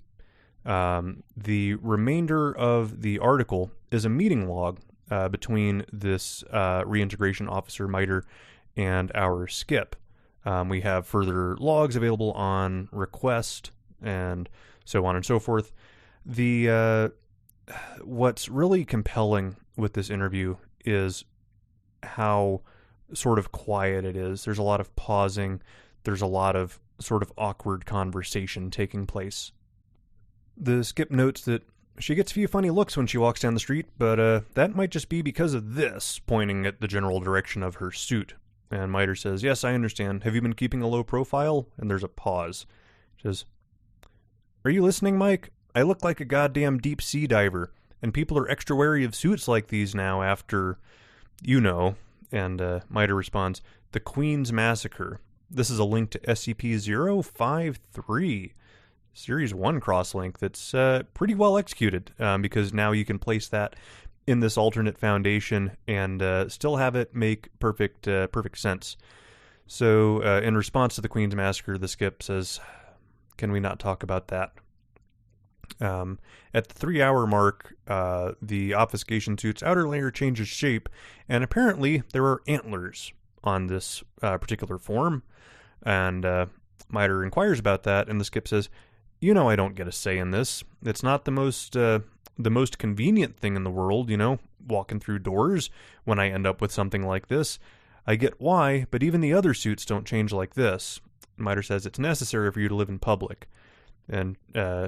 The remainder of the article is a meeting log between this reintegration officer, Miter, and our skip. We have further logs available on request, and so on and so forth. What's really compelling with this interview is how sort of quiet it is. There's a lot of pausing. There's a lot of sort of awkward conversation taking place. The skip notes that she gets a few funny looks when she walks down the street, but that might just be because of this, pointing at the general direction of her suit. And Miter says, yes, I understand. Have you been keeping a low profile? And there's a pause. She says, are you listening, Mike? I look like a goddamn deep sea diver, and people are extra wary of suits like these now after, you know. And Miter responds, the Queen's Massacre. This is a link to SCP-053, Series 1 crosslink that's pretty well executed, because now you can place that in this alternate foundation and still have it make perfect sense. So in response to the Queen's Massacre, the skip says, can we not talk about that? At the 3-hour mark, the obfuscation suit's outer layer changes shape, and apparently there are antlers on this particular form. And Miter inquires about that, and the skip says, you know I don't get a say in this. It's not the most convenient thing in the world, you know, walking through doors when I end up with something like this. I get why, but even the other suits don't change like this. Miter says it's necessary for you to live in public. And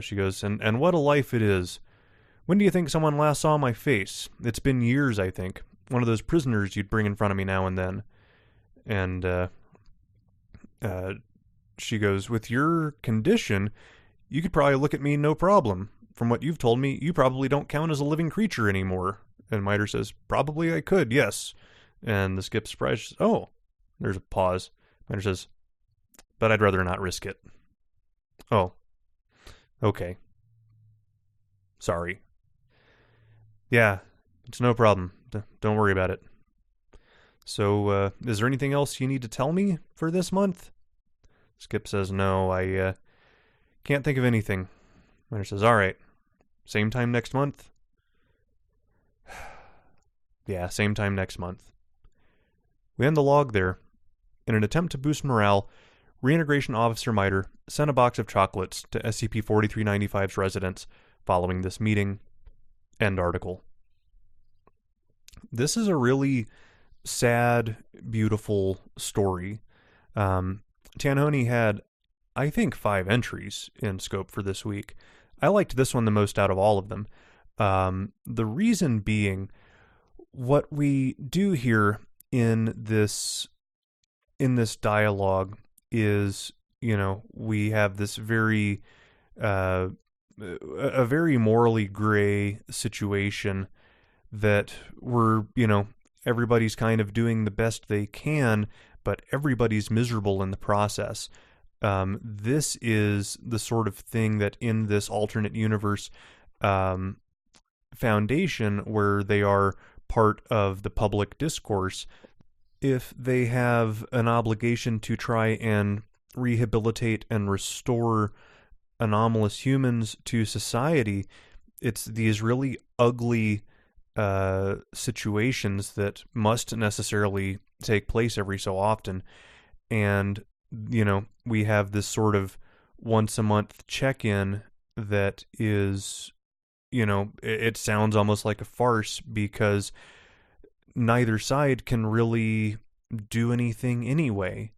she goes, and what a life it is. When do you think someone last saw my face? It's been years, I think. One of those prisoners you'd bring in front of me now and then. And she goes, with your condition, you could probably look at me no problem. From what you've told me, you probably don't count as a living creature anymore. And Miter says, probably I could, yes. And the skip's surprised, oh, there's a pause. Miter says, but I'd rather not risk it. Oh, okay. Sorry. Yeah, it's no problem. Don't worry about it. So, is there anything else you need to tell me for this month? Skip says, no, I can't think of anything. Miter says, all right. Same time next month? Yeah, same time next month. We end the log there. In an attempt to boost morale, Reintegration Officer Miter sent a box of chocolates to SCP-4395's residence following this meeting. End article. This is a really sad, beautiful story. Tanhoney had, I think, 5 entries in scope for this week. I liked this one the most out of all of them. The reason being, what we do here in this dialogue is, you know, we have this very a very morally gray situation that we're, you know, everybody's kind of doing the best they can, but everybody's miserable in the process. This is the sort of thing that in this alternate universe foundation, where they are part of the public discourse, if they have an obligation to try and rehabilitate and restore anomalous humans to society, it's these really ugly situations that must necessarily take place every so often. And, you know, we have this sort of once a month check-in that is, you know, it sounds almost like a farce because neither side can really do anything anyway.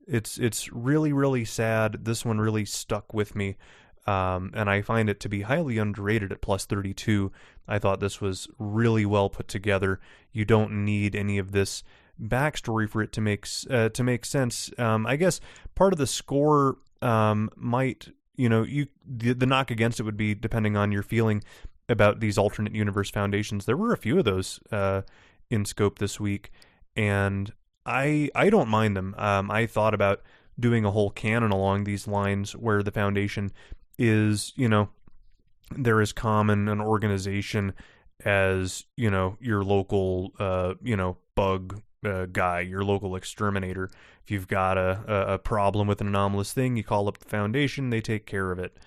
It's really, really sad. This one really stuck with me. And I find it to be highly underrated at +32. I thought this was really well put together. You don't need any of this backstory for it to make sense. I guess part of the score might, you know, the knock against it would be depending on your feeling about these alternate universe foundations. There were a few of those in scope this week, and I don't mind them. I thought about doing a whole canon along these lines where the foundation is, you know, they're as common an organization as, you know, your local, you know, bug guy, your local exterminator. If you've got a problem with an anomalous thing, you call up the foundation, they take care of it.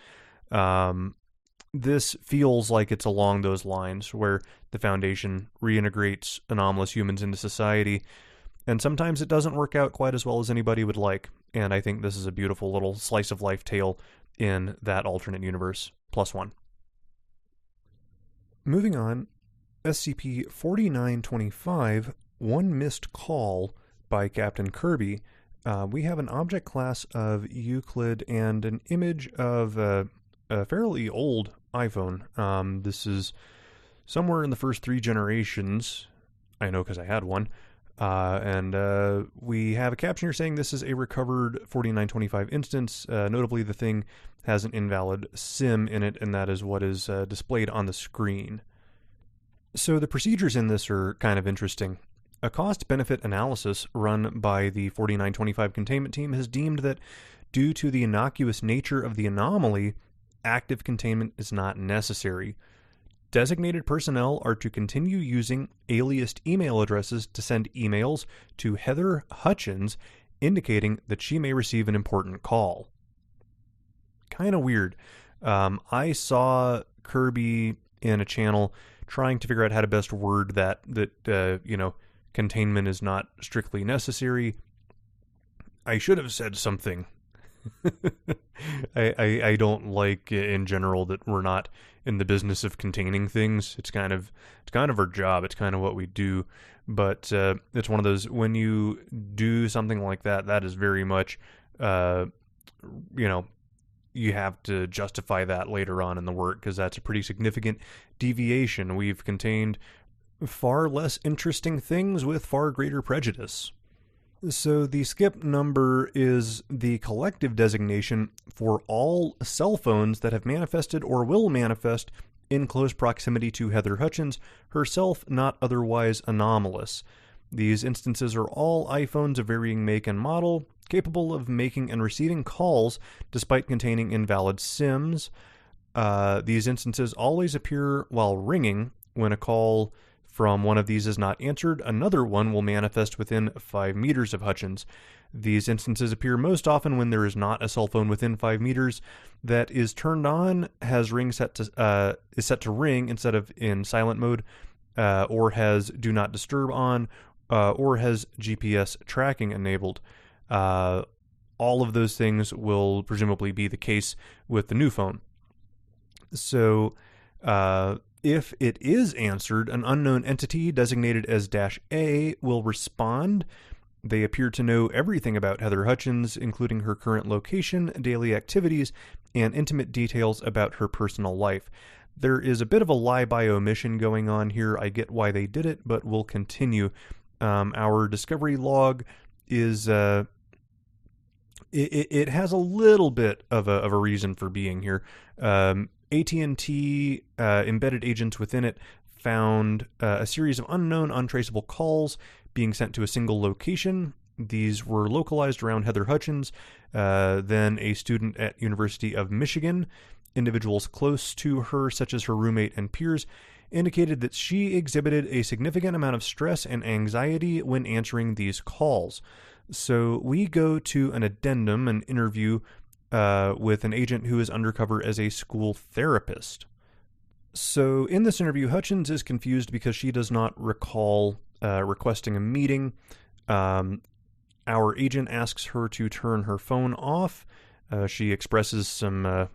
This feels like it's along those lines where the foundation reintegrates anomalous humans into society. And sometimes it doesn't work out quite as well as anybody would like. And I think this is a beautiful little slice of life tale in that alternate universe. +1. Moving on, SCP-4925, One Missed Call by Captain Kirby. We have an object class of Euclid and an image of a fairly old iPhone. This is somewhere in the first 3 generations. I know because I had one. And we have a caption here saying this is a recovered 4925 instance. Notably, the thing has an invalid SIM in it, and that is what is displayed on the screen. So the procedures in this are kind of interesting. A cost-benefit analysis run by the 4925 containment team has deemed that due to the innocuous nature of the anomaly, active containment is not necessary. Designated personnel are to continue using aliased email addresses to send emails to Heather Hutchins, indicating that she may receive an important call. Kind of weird. I saw Kirby in a channel trying to figure out how to best word that containment is not strictly necessary. I should have said something. I don't like in general that we're not in the business of containing things. It's kind of our job. It's kind of what we do. But it's one of those, when you do something like that, that is very much, you have to justify that later on in the work, because that's a pretty significant deviation. We've contained far less interesting things with far greater prejudice. So the skip number is the collective designation for all cell phones that have manifested or will manifest in close proximity to Heather Hutchins, herself not otherwise anomalous. These instances are all iPhones of varying make and model, capable of making and receiving calls despite containing invalid SIMs. These instances always appear while ringing. When a call from one of these is not answered, another one will manifest within 5 meters of Hutchins. These instances appear most often when there is not a cell phone within 5 meters that is turned on, has ring is set to ring instead of in silent mode, or has do not disturb on, or has GPS tracking enabled. All of those things will presumably be the case with the new phone. So, if it is answered, an unknown entity designated as -A will respond. They appear to know everything about Heather Hutchins, including her current location, daily activities, and intimate details about her personal life. There is a bit of a lie by omission going on here. I get why they did it, but we'll continue. Our discovery log is... It has a little bit of a reason for being here. AT&T embedded agents within it found a series of unknown, untraceable calls being sent to a single location. These were localized around Heather Hutchins, then a student at University of Michigan. Individuals close to her, such as her roommate and peers, indicated that she exhibited a significant amount of stress and anxiety when answering these calls. So we go to an addendum, an interview with an agent who is undercover as a school therapist. So in this interview, Hutchins is confused because she does not recall requesting a meeting. Our agent asks her to turn her phone off. She expresses some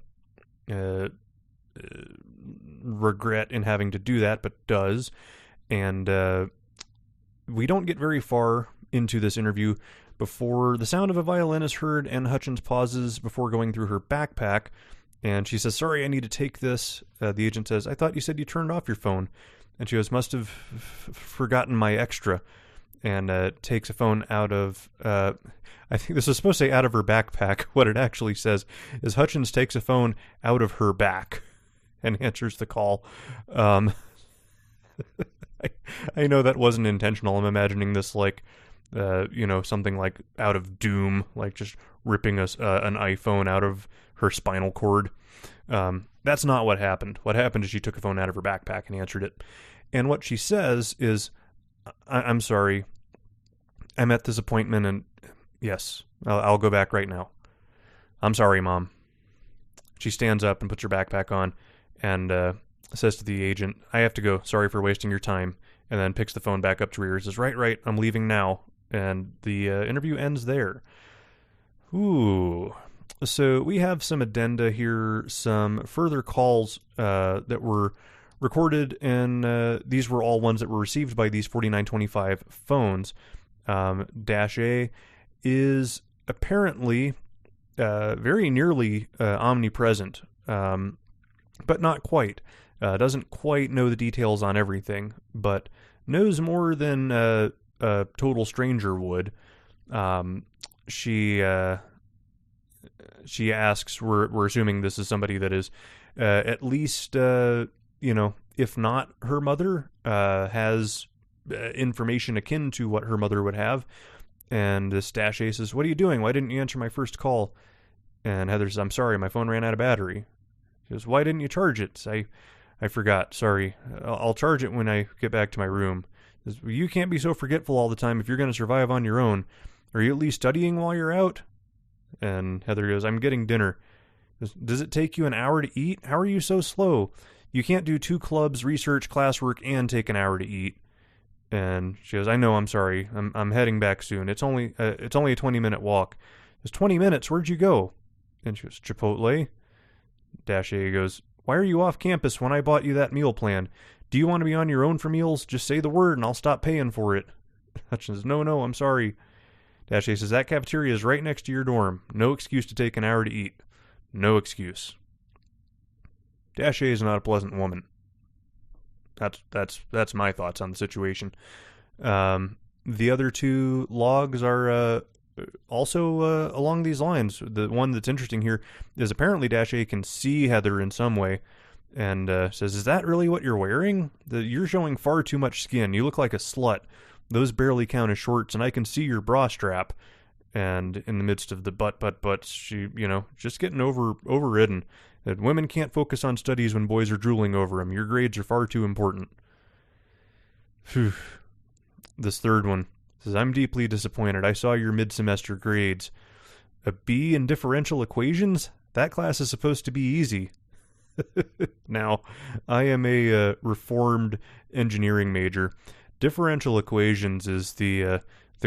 regret in having to do that, but does. And we don't get very far into this interview before the sound of a violin is heard, and Hutchins pauses before going through her backpack, and she says, "Sorry, I need to take this." The agent says, "I thought you said you turned off your phone." And she goes, "Must have forgotten my extra," and takes a phone out of, I think this is supposed to say out of her backpack. What it actually says is Hutchins takes a phone out of her back and answers the call. I know that wasn't intentional. I'm imagining this like, something like out of Doom, like just ripping an iPhone out of her spinal cord. That's not what happened. What happened is she took a phone out of her backpack and answered it. And what she says is, I'm sorry, I'm at this appointment, and yes, I'll go back right now. I'm sorry, Mom. She stands up and puts her backpack on and says to the agent, "I have to go. Sorry for wasting your time." And then picks the phone back up to her ears, says, Right, I'm leaving now. And the interview ends there. Ooh. So we have some addenda here, some further calls that were recorded, and these were all ones that were received by these 4925 phones. Dash A is apparently very nearly omnipresent, but not quite. Doesn't quite know the details on everything, but knows more than a total stranger would. She asks, we're assuming this is somebody that is at least, if not her mother, has information akin to what her mother would have. And this Dash A says, "What are you doing? Why didn't you answer my first call?" And Heather says, "I'm sorry, my phone ran out of battery." She goes, "Why didn't you charge it?" I forgot, sorry. I'll charge it when I get back to my room. She says, "You can't be so forgetful all the time if you're going to survive on your own. Are you at least studying while you're out?" And Heather goes, "I'm getting dinner." "Does it take you an hour to eat? How are you so slow? You can't do 2 clubs, research, classwork, and take an hour to eat." And she goes, "I know, I'm sorry. I'm heading back soon. It's only a 20-minute walk." It's 20 minutes. Where'd you go? And she goes, "Chipotle." Dash A goes, "Why are you off campus when I bought you that meal plan? Do you want to be on your own for meals? Just say the word and I'll stop paying for it." Hutchins says, No, I'm sorry." Dash A says, "That cafeteria is right next to your dorm. No excuse to take an hour to eat. No excuse." Dash A is not a pleasant woman. That's my thoughts on the situation. The other 2 logs are also along these lines. The one that's interesting here is apparently Dash A can see Heather in some way, and says, "Is that really what you're wearing? You're showing far too much skin. You look like a slut. Those barely count as shorts, and I can see your bra strap." And in the midst of the butts, she, just getting overridden. That women can't focus on studies when boys are drooling over them. Your grades are far too important. Phew. This third one says, "I'm deeply disappointed. I saw your mid-semester grades. A B in differential equations? That class is supposed to be easy." Now, I am a reformed engineering major. Differential equations is the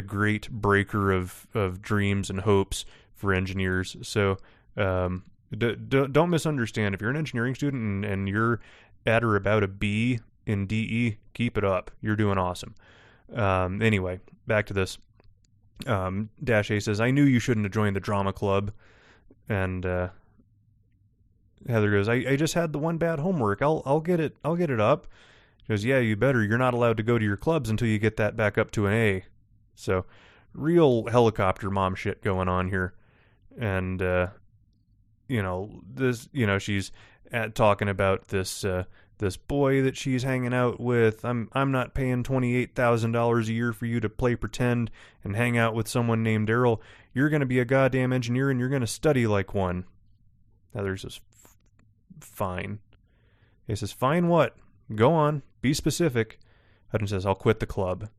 great breaker of dreams and hopes for engineers. So don't misunderstand. If you're an engineering student and you're at or about a B in DE, keep it up. You're doing awesome. Anyway, back to this. Dash A says, "I knew you shouldn't have joined the drama club." And Heather goes, I just had the one bad homework. I'll get it up." She goes, "Yeah, you better. You're not allowed to go to your clubs until you get that back up to an A." So, real helicopter mom shit going on here. And she's talking about this boy that she's hanging out with. I'm not paying $28,000 a year for you to play pretend and hang out with someone named Daryl. You're going to be a goddamn engineer and you're going to study like one. Heather says, "Fine." He says, "Fine what? Go on. Be specific." Hutton says, "I'll quit the club.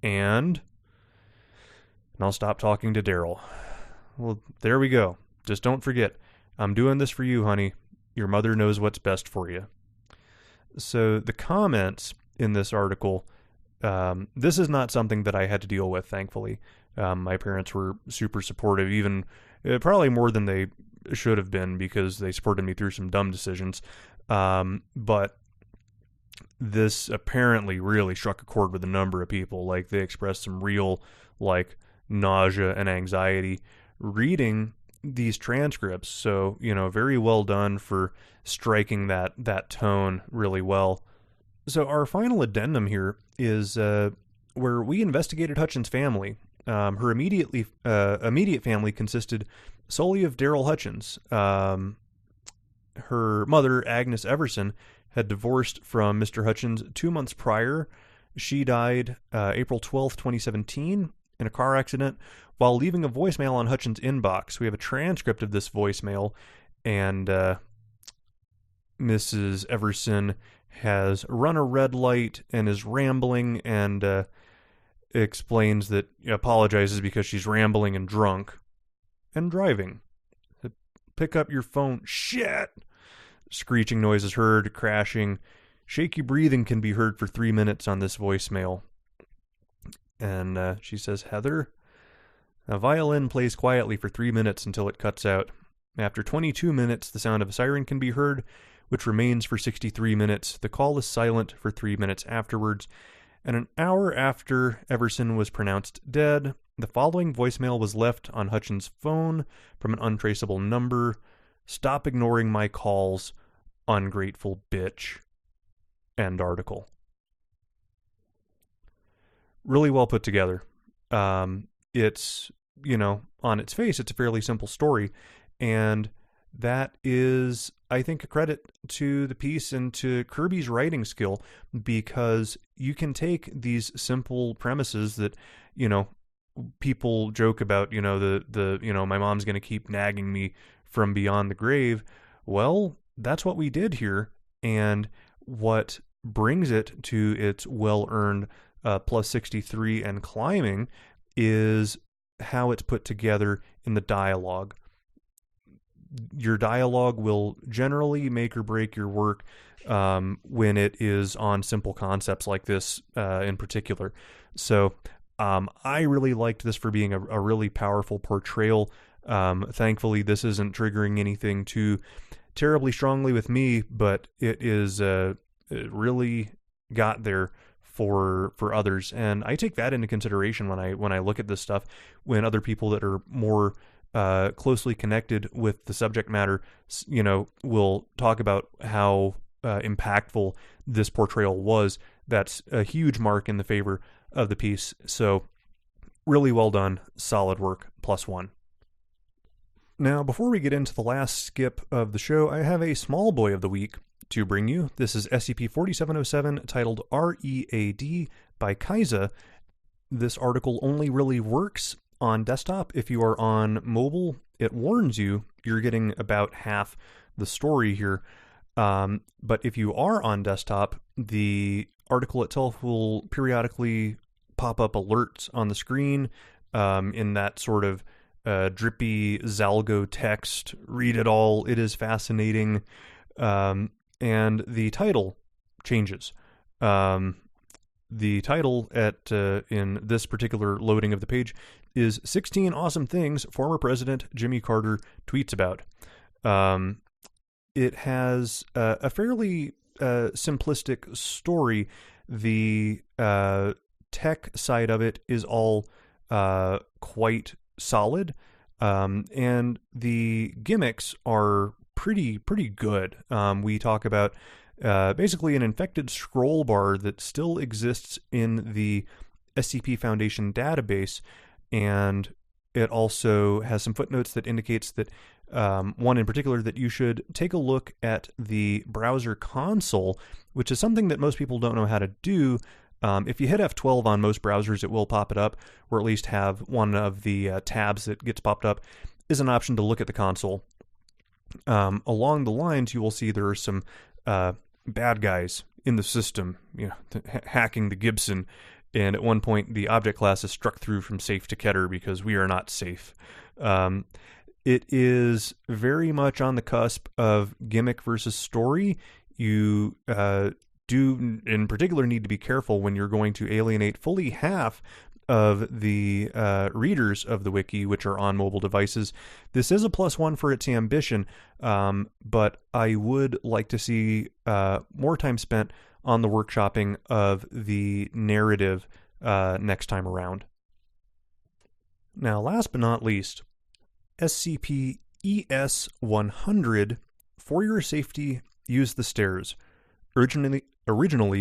And I'll stop talking to Daryl." Well, there we go. Just don't forget, I'm doing this for you, honey. Your mother knows what's best for you. So the comments in this article, this is not something that I had to deal with, thankfully. My parents were super supportive, even probably more than they should have been, because they supported me through some dumb decisions. But this apparently really struck a chord with a number of people. Like, they expressed some real, nausea and anxiety reading these transcripts. So, very well done for striking that tone really well. So our final addendum here is where we investigated Hutchins' family. Her immediate family consisted solely of Daryl Hutchins. Her mother, Agnes Everson, had divorced from Mr. Hutchins 2 months prior. She died April 12th, 2017, in a car accident while leaving a voicemail on Hutchins' inbox. We have a transcript of this voicemail, and Mrs. Everson has run a red light and is rambling, and explains that, apologizes because she's rambling and drunk and driving. Pick up your phone. Shit! Screeching noise is heard, crashing. Shaky breathing can be heard for 3 minutes on this voicemail. And she says, Heather, a violin plays quietly for 3 minutes until it cuts out. After 22 minutes, the sound of a siren can be heard, which remains for 63 minutes. The call is silent for 3 minutes afterwards. And an hour after Everson was pronounced dead, the following voicemail was left on Hutchins' phone from an untraceable number. Stop ignoring my calls, ungrateful bitch. End article. Really well put together. It's, on its face, it's a fairly simple story. And that is, I think, a credit to the piece and to Kirby's writing skill, because you can take these simple premises that, people joke about, my mom's going to keep nagging me from beyond the grave. Well, that's what we did here. And what brings it to its well-earned plus 63 and climbing is how it's put together in the dialogue. Your dialogue will generally make or break your work when it is on simple concepts like this in particular. So I really liked this for being a really powerful portrayal. Thankfully, this isn't triggering anything too terribly strongly with me, but it really got there for others, and I take that into consideration when I look at this stuff. When other people that are more closely connected with the subject matter, will talk about how impactful this portrayal was, that's a huge mark in the favor of the piece. So, really well done, solid work, +1. Now, before we get into the last skip of the show, I have a small boy of the week to bring you. This is SCP-4707, titled R.E.A.D. by Kaiza. This article only really works on desktop. If you are on mobile, it warns you you're getting about half the story here. But if you are on desktop, the article itself will periodically pop up alerts on the screen in that sort of drippy Zalgo text. Read it all. It is fascinating. And the title changes. The title in this particular loading of the page is 16 Awesome Things Former President Jimmy Carter Tweets About. It has a fairly simplistic story. The tech side of it is all quite solid, and the gimmicks are pretty good. We talk about basically an infected scroll bar that still exists in the SCP Foundation database, and it also has some footnotes that indicates that one in particular, that you should take a look at the browser console, which is something that most people don't know how to do. If you hit F12 on most browsers, it will pop it up, or at least have one of the tabs that gets popped up is an option to look at the console. Along the lines, you will see there are some bad guys in the system, hacking the Gibson, and at one point the object class is struck through from safe to Keter because we are not safe. It is very much on the cusp of gimmick versus story. You do in particular need to be careful when you're going to alienate fully half of the readers of the wiki, which are on mobile devices. This is a +1 for its ambition, but I would like to see more time spent on the workshopping of the narrative next time around. Now, last but not least, SCP-ES-100, For Your Safety, Use the Stairs. Originally,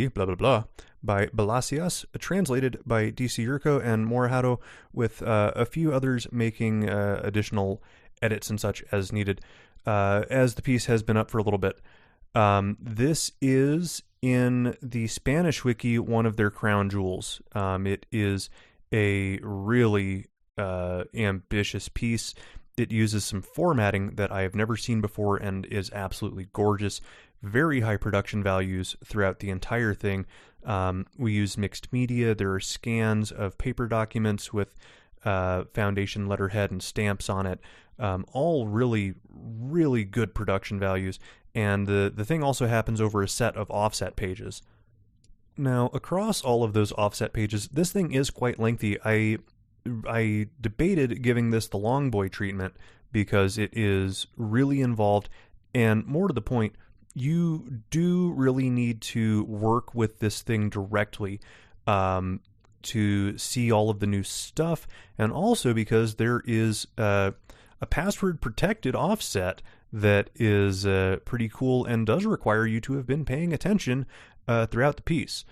blah, blah, blah, by Balasias, translated by D.C. Yurko and Morihado, with a few others making additional edits and such as needed, as the piece has been up for a little bit. This is, in the Spanish wiki, one of their crown jewels. It is a really ambitious piece. It uses some formatting that I have never seen before and is absolutely gorgeous. Very high production values throughout the entire thing. We use mixed media. There are scans of paper documents with Foundation letterhead and stamps on it. All really, really good production values. And the thing also happens over a set of offset pages. Now, across all of those offset pages, this thing is quite lengthy. I debated giving this the long boy treatment because it is really involved, and more to the point, you do really need to work with this thing directly to see all of the new stuff, and also because there is a password protected offset that is pretty cool and does require you to have been paying attention throughout the piece.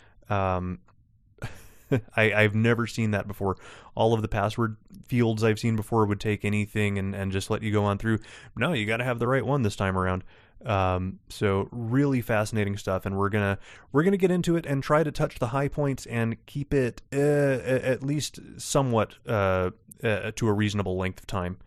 I've never seen that before. All of the password fields I've seen before would take anything and just let you go on through. No, you got to have the right one this time around. So really fascinating stuff, and we're gonna get into it and try to touch the high points and keep it at least somewhat to a reasonable length of time.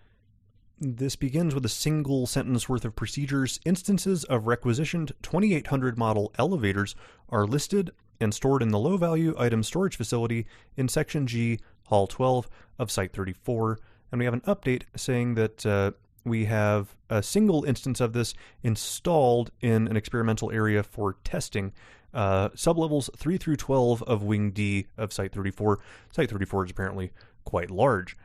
This begins with a single sentence worth of procedures. Instances of requisitioned 2800 model elevators are listed and stored in the low-value item storage facility in Section G, Hall 12 of Site 34. And we have an update saying that we have a single instance of this installed in an experimental area for testing. Sublevels 3 through 12 of Wing D of Site 34. Site 34 is apparently quite large.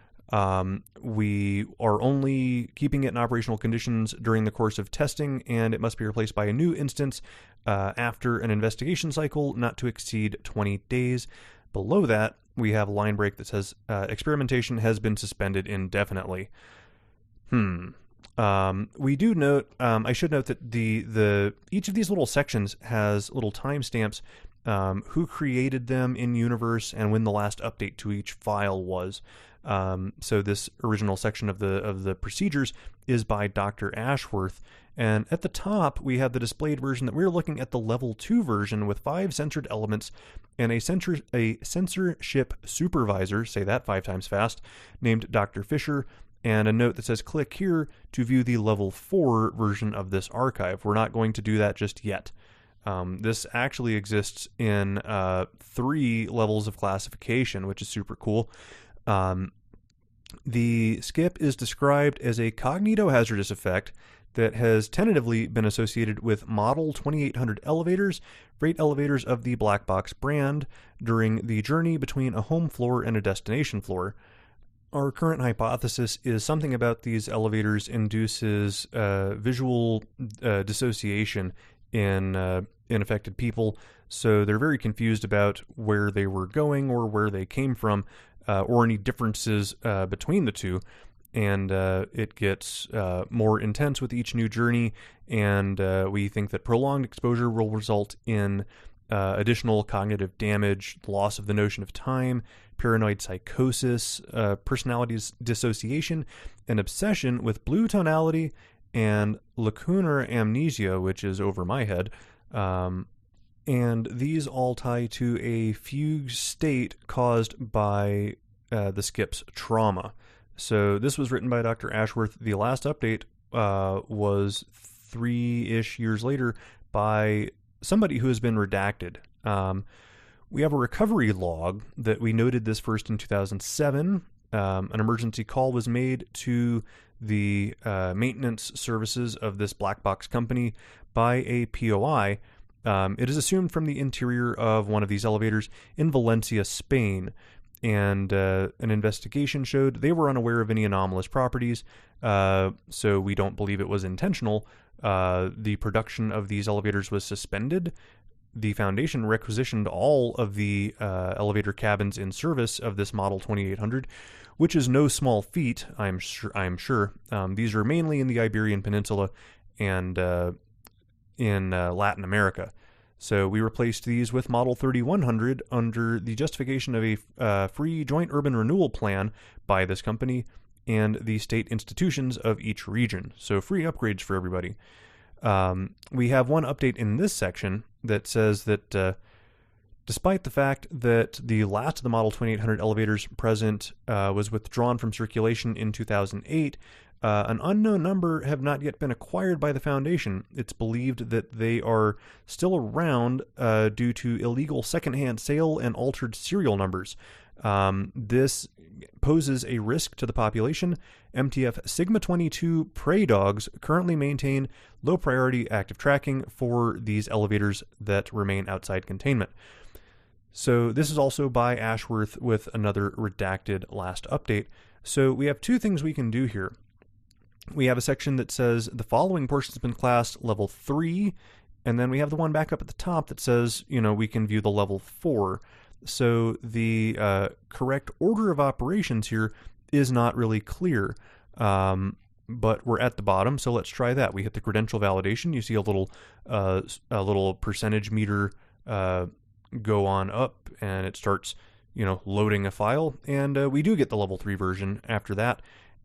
We are only keeping it in operational conditions during the course of testing, and it must be replaced by a new instance after an investigation cycle not to exceed 20 days. Below that, we have a line break that says experimentation has been suspended indefinitely. We do note, I should note that the each of these little sections has little timestamps, who created them in universe and when the last update to each file was. So this original section of the procedures is by Dr. Ashworth, and at the top we have the displayed version that we're looking at, the level 2 version with 5 censored elements and a censorship supervisor, say that 5 times fast, named Dr. Fisher, and a note that says click here to view the level 4 version of this archive. We're not going to do that just yet. This actually exists in 3 levels of classification, which is super cool. The skip is described as a cognitohazardous effect that has tentatively been associated with Model 2800 elevators, freight elevators of the Black Box brand, during the journey between a home floor and a destination floor. Our current hypothesis is something about these elevators induces visual dissociation in affected people, so they're very confused about where they were going or where they came from, or any differences between the two, and it gets more intense with each new journey, and we think that prolonged exposure will result in additional cognitive damage, loss of the notion of time, paranoid psychosis, personality dissociation, and obsession with blue tonality, and lacunar amnesia, which is over my head. And these all tie to a fugue state caused by the skip's trauma. So this was written by Dr. Ashworth. The last update was 3-ish years later by somebody who has been redacted. We have a recovery log that we noted this first in 2007. An emergency call was made to the maintenance services of this black box company by a POI. It is assumed from the interior of one of these elevators in Valencia, Spain, and an investigation showed they were unaware of any anomalous properties, so we don't believe it was intentional. The production of these elevators was suspended. The Foundation requisitioned all of the elevator cabins in service of this Model 2800, which is no small feat, I'm sure. These are mainly in the Iberian Peninsula and in Latin America. So we replaced these with Model 3100 under the justification of a free joint urban renewal plan by this company and the state institutions of each region. So free upgrades for everybody. We have one update in this section that says that despite the fact that the last of the Model 2800 elevators present was withdrawn from circulation in 2008, an unknown number have not yet been acquired by the Foundation. It's believed that they are still around due to illegal secondhand sale and altered serial numbers. This poses a risk to the population. MTF Sigma 22 prey dogs currently maintain low priority active tracking for these elevators that remain outside containment. So this is also by Ashworth with another redacted last update. So we have two things we can do here. We have a section that says the following portion has been classed level 3, and then we have the one back up at the top that says, we can view the level 4. So the correct order of operations here is not really clear, but we're at the bottom, so let's try that. We hit the credential validation. You see a little percentage meter go on up, and it starts, loading a file, and we do get the level 3 version after that.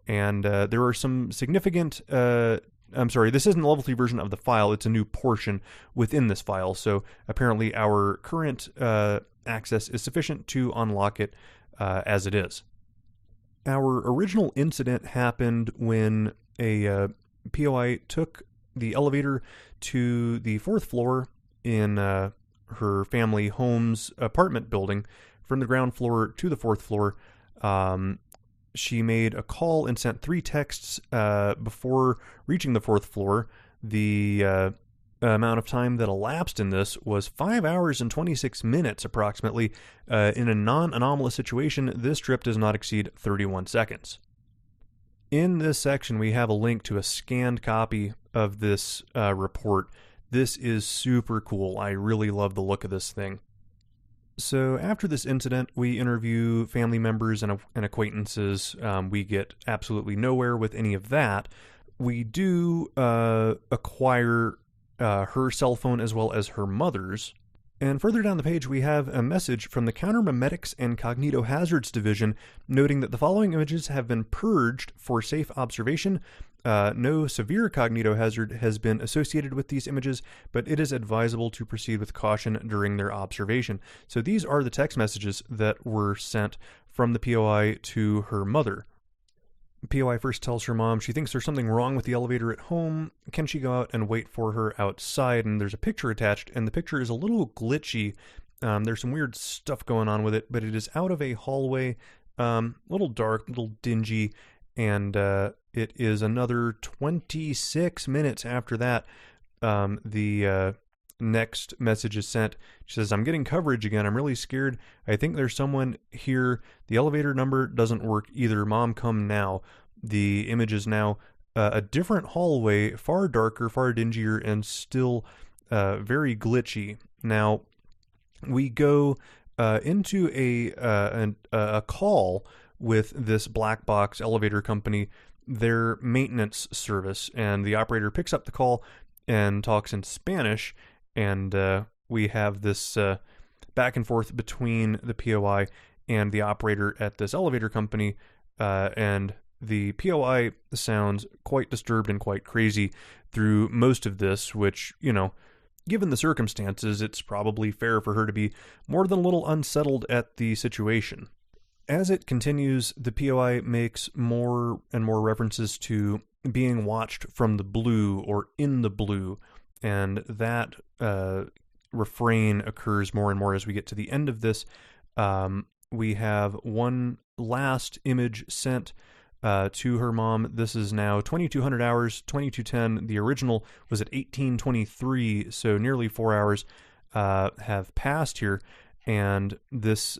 And there are some significant, I'm sorry, this isn't the level 3 version of the file, it's a new portion within this file. So apparently our current access is sufficient to unlock it as it is. Our original incident happened when a POI took the elevator to the 4th floor in her family home's apartment building from the ground floor to the 4th floor. She made a call and sent 3 texts before reaching the 4th floor. The amount of time that elapsed in this was 5 hours and 26 minutes approximately. In a non-anomalous situation, this trip does not exceed 31 seconds. In this section, we have a link to a scanned copy of this report. This is super cool. I really love the look of this thing. So after this incident, we interview family members and acquaintances. We get absolutely nowhere with any of that. We do acquire her cell phone as well as her mother's. And further down the page, we have a message from the Countermemetics and Cognitohazards Division noting that the following images have been purged for safe observation. No severe cognitohazard has been associated with these images, but it is advisable to proceed with caution during their observation. So these are the text messages that were sent from the POI to her mother. POI first tells her mom she thinks there's something wrong with the elevator at home. Can she go out and wait for her outside? And there's a picture attached, and the picture is a little glitchy. There's some weird stuff going on with it, but it is out of a hallway, a little dark, a little dingy, and it is another 26 minutes after that. The next message is sent. She says, I'm getting coverage again. I'm really scared. I think there's someone here. The elevator number doesn't work either. Mom, come now. The image is now a different hallway, far darker, far dingier, and still very glitchy. Now, we go into a call with this black box elevator company, their maintenance service, and the operator picks up the call and talks in Spanish, and we have this back and forth between the POI and the operator at this elevator company, and the POI sounds quite disturbed and quite crazy through most of this, which, given the circumstances, it's probably fair for her to be more than a little unsettled at the situation. As it continues, the POI makes more and more references to being watched from the blue or in the blue, and that refrain occurs more and more as we get to the end of this. We have one last image sent to her mom. This is now 2200 hours, 2210. The original was at 1823, so nearly 4 hours have passed here. And this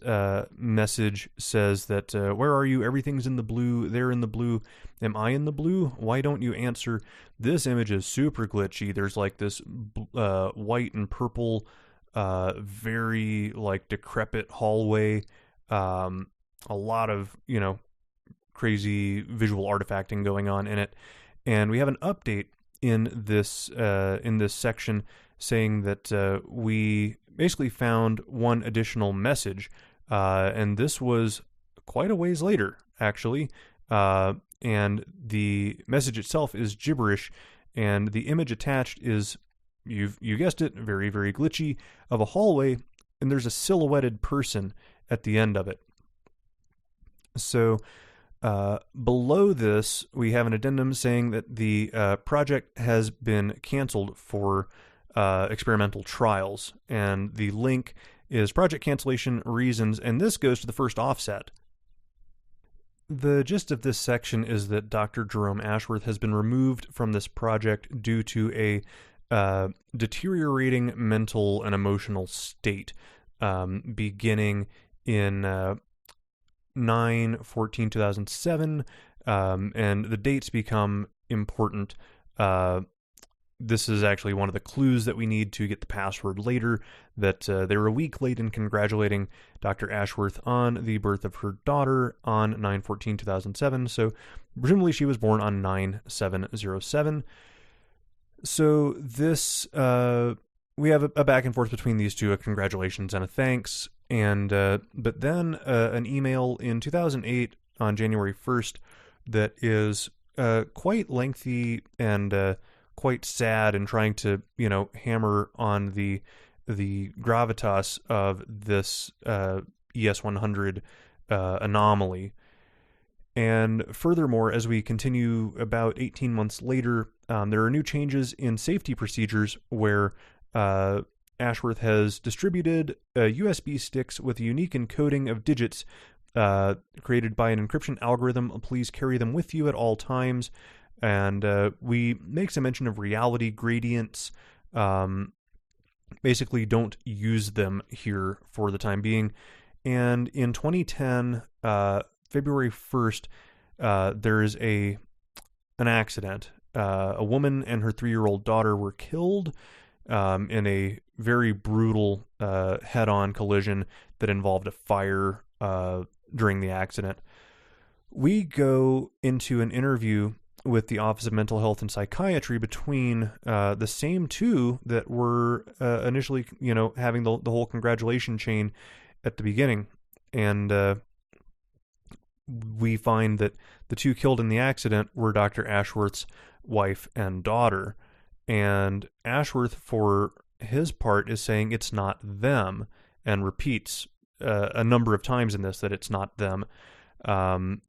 message says that, where are you? Everything's in the blue. They're in the blue. Am I in the blue? Why don't you answer? This image is super glitchy. There's like this white and purple, very like decrepit hallway. A lot of, crazy visual artifacting going on in it. And we have an update in this section saying that we basically found one additional message, and this was quite a ways later, actually, and the message itself is gibberish, and the image attached is, you guessed it, very, very glitchy, of a hallway, and there's a silhouetted person at the end of it. So below this, we have an addendum saying that the project has been canceled for experimental trials, and the link is project cancellation reasons, and this goes to the first offset. The gist of this section is that Dr. Jerome Ashworth has been removed from this project due to a deteriorating mental and emotional state. beginning in 9/14/2007, and the dates become important. This is actually one of the clues that we need to get the password later, that they were a week late in congratulating Dr. Ashworth on the birth of her daughter on 9/14/2007, so presumably she was born on 9/7/07. So this, we have a back and forth between these two, a congratulations and a thanks, and but then an email in 2008 on January 1st that is quite lengthy and quite sad, and trying to, hammer on the gravitas of this ES100 anomaly. And furthermore, as we continue about 18 months later, there are new changes in safety procedures where Ashworth has distributed USB sticks with a unique encoding of digits created by an encryption algorithm. Please carry them with you at all times. And we make some mention of reality gradients. Basically, don't use them here for the time being. And in 2010, February 1st, there is an accident. A woman and her 3-year-old daughter were killed in a very brutal head-on collision that involved a fire during the accident. We go into an interview with the Office of Mental Health and Psychiatry between the same two that were initially, having the whole congratulation chain at the beginning. And we find that the two killed in the accident were Dr. Ashworth's wife and daughter. And Ashworth, for his part, is saying it's not them, and repeats a number of times in this that it's not them. And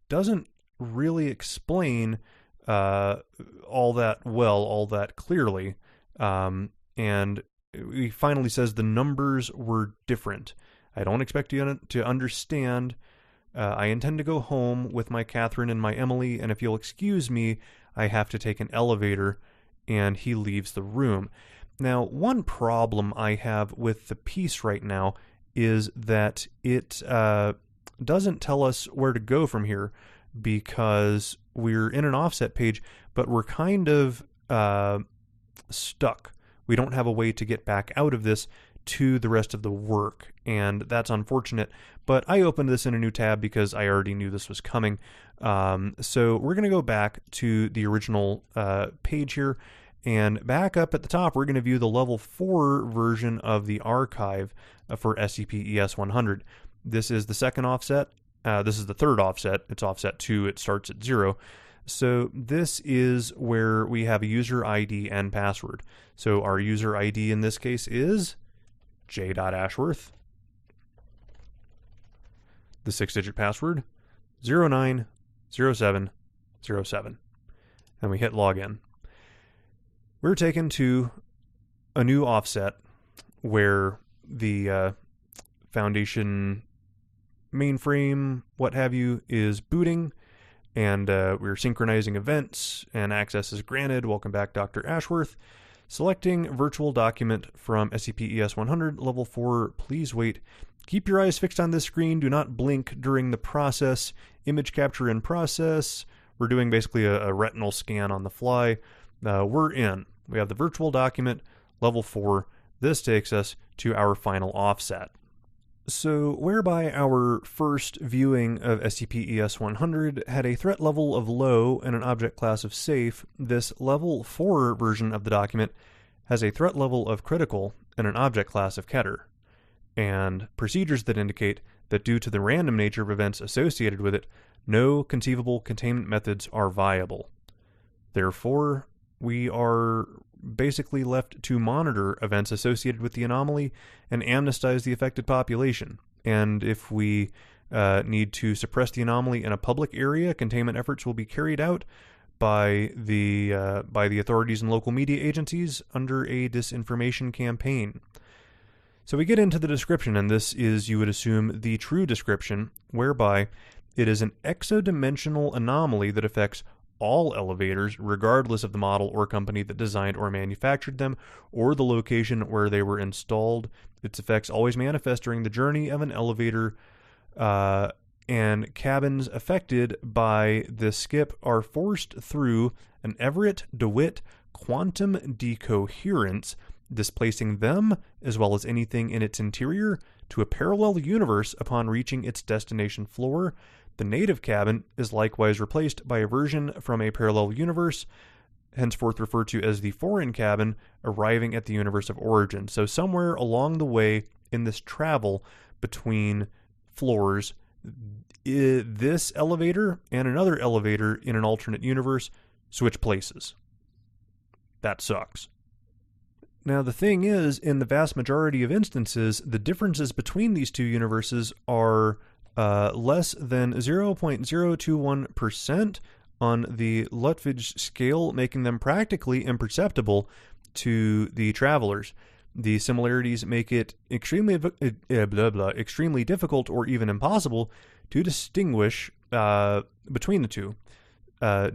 doesn't really explain all that clearly. And he finally says the numbers were different. I don't expect you to understand. I intend to go home with my Catherine and my Emily, and if you'll excuse me, I have to take an elevator. And he leaves the room. Now, one problem I have with the piece right now is that it doesn't tell us where to go from here, because we're in an offset page, but we're kind of stuck. We don't have a way to get back out of this to the rest of the work, and that's unfortunate. But I opened this in a new tab because I already knew this was coming. So we're going to go back to the original page here, and back up at the top, we're going to view the level 4 version of the archive for SCP-ES100. This is the second offset. This is the third offset. It's offset 2. It starts at 0. So this is where we have a user ID and password. So our user ID in this case is j.ashworth. The 6-digit password, 090707. And we hit login. We're taken to a new offset where the Foundation mainframe, what have you, is booting, and we're synchronizing events, and access is granted. Welcome back, Dr. Ashworth. Selecting virtual document from SCP-ES100, level 4, please wait. Keep your eyes fixed on this screen. Do not blink during the process. Image capture in process. We're doing basically a retinal scan on the fly. We're in. We have the virtual document, level 4. This takes us to our final offset. So, whereby our first viewing of SCP-ES100 had a threat level of low and an object class of safe, this level 4 version of the document has a threat level of critical and an object class of Keter, and procedures that indicate that due to the random nature of events associated with it, no conceivable containment methods are viable. Therefore, we are basically left to monitor events associated with the anomaly and amnestize the affected population. And if we need to suppress the anomaly in a public area, containment efforts will be carried out by the authorities and local media agencies under a disinformation campaign. So we get into the description, and this is, you would assume, the true description, whereby it is an exodimensional anomaly that affects all elevators, regardless of the model or company that designed or manufactured them, or the location where they were installed. Its effects always manifest during the journey of an elevator, and cabins affected by this skip are forced through an Everett-DeWitt quantum decoherence, displacing them, as well as anything in its interior, to a parallel universe upon reaching its destination floor. The native cabin is likewise replaced by a version from a parallel universe, henceforth referred to as the foreign cabin, arriving at the universe of origin. So somewhere along the way in this travel between floors, this elevator and another elevator in an alternate universe switch places. That sucks. Now, the thing is, in the vast majority of instances, the differences between these two universes are less than 0.021% on the Lutwidge scale, making them practically imperceptible to the travelers. The similarities make it extremely difficult or even impossible to distinguish between the two.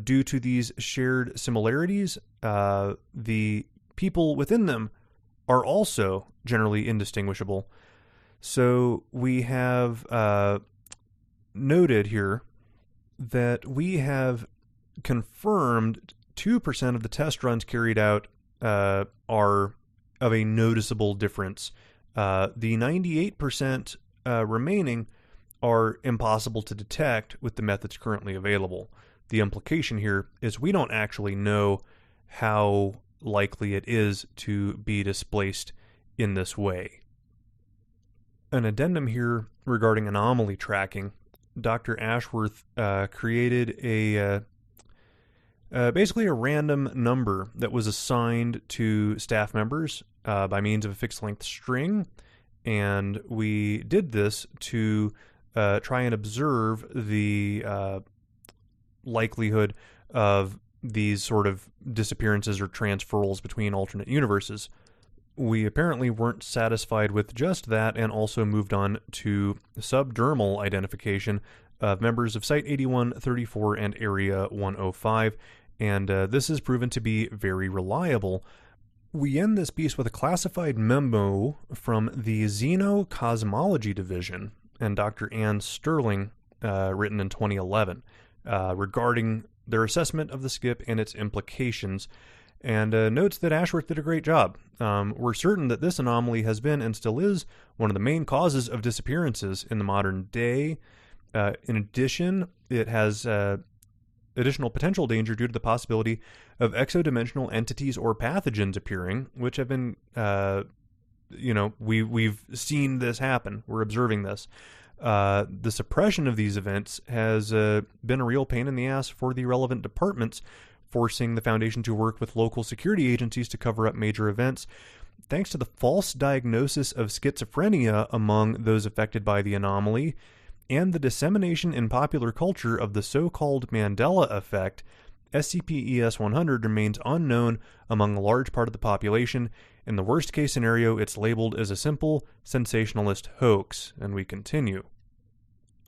Due to these shared similarities, the people within them are also generally indistinguishable. So we have noted here that we have confirmed 2% of the test runs carried out are of a noticeable difference. The 98% remaining are impossible to detect with the methods currently available. The implication here is we don't actually know how likely it is to be displaced in this way. An addendum here regarding anomaly tracking. Dr. Ashworth created basically a random number that was assigned to staff members by means of a fixed length string, and we did this to try and observe the likelihood of these sort of disappearances or transferals between alternate universes. We apparently weren't satisfied with just that and also moved on to subdermal identification of members of Site 8134 and Area 105, and this has proven to be very reliable. We end this piece with a classified memo from the Xenocosmology Division and Dr. Ann Sterling, written in 2011, regarding their assessment of the skip and its implications, and notes that Ashworth did a great job. We're certain that this anomaly has been and still is one of the main causes of disappearances in the modern day. In addition, it has additional potential danger due to the possibility of exodimensional entities or pathogens appearing, which have been, we've seen this happen. We're observing this. The suppression of these events has been a real pain in the ass for the relevant departments, forcing the Foundation to work with local security agencies to cover up major events. Thanks to the false diagnosis of schizophrenia among those affected by the anomaly, and the dissemination in popular culture of the so-called Mandela effect, SCP-ES-100 remains unknown among a large part of the population. In the worst-case scenario, it's labeled as a simple, sensationalist hoax, and we continue.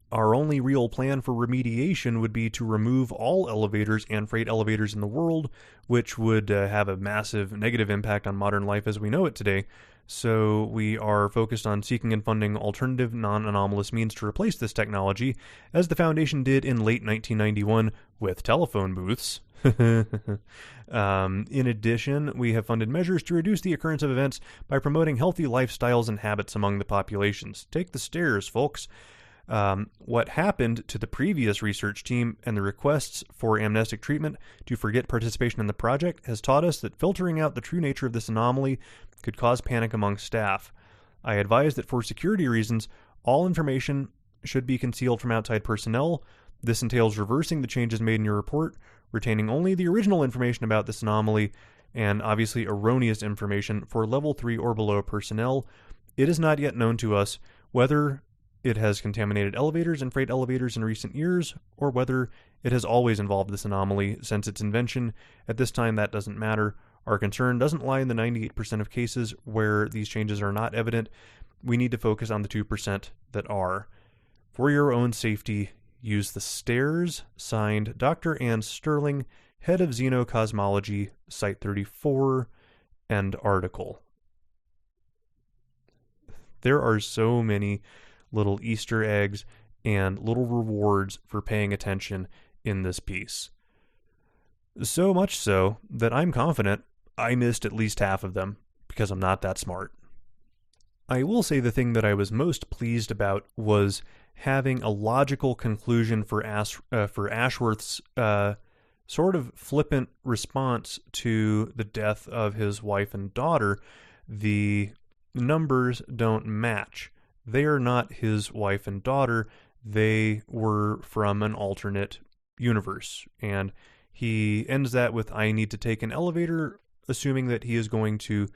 Our only real plan for remediation would be to remove all elevators and freight elevators in the world, which would have a massive negative impact on modern life as we know it today. So we are focused on seeking and funding alternative non-anomalous means to replace this technology, as the Foundation did in late 1991 with telephone booths. In addition, we have funded measures to reduce the occurrence of events by promoting healthy lifestyles and habits among the populations. Take the stairs, folks. What happened to the previous research team and the requests for amnestic treatment to forget participation in the project has taught us that filtering out the true nature of this anomaly could cause panic among staff. I advise that for security reasons, all information should be concealed from outside personnel. This entails reversing the changes made in your report, retaining only the original information about this anomaly, and obviously erroneous information for level 3 or below personnel. It is not yet known to us whether it has contaminated elevators and freight elevators in recent years, or whether it has always involved this anomaly since its invention. At this time, that doesn't matter. Our concern doesn't lie in the 98% of cases where these changes are not evident. We need to focus on the 2% that are. For your own safety, Use the stairs. Signed, Dr. Ann Sterling, head of Xenocosmology, Site 34, end article. There are so many little Easter eggs and little rewards for paying attention in this piece. So much so that I'm confident I missed at least half of them because I'm not that smart. I will say the thing that I was most pleased about was having a logical conclusion for Ashworth's sort of flippant response to the death of his wife and daughter. The numbers don't match. They are not his wife and daughter. They were from an alternate universe. And he ends that with, I need to take an elevator, assuming that he is going to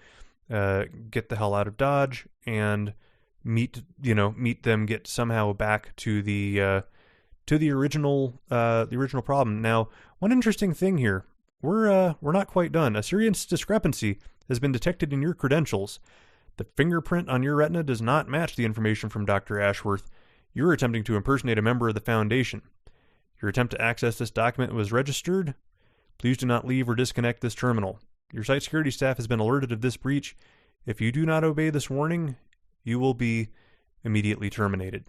get the hell out of Dodge and meet them, get somehow back to the original problem. Now, one interesting thing here, we're not quite done. A serious discrepancy has been detected in your credentials. The fingerprint on your retina does not match the information from Dr. Ashworth. You're attempting to impersonate a member of the Foundation. Your attempt to access this document was registered. Please do not leave or disconnect this terminal. Your site security staff has been alerted of this breach. If you do not obey this warning, you will be immediately terminated.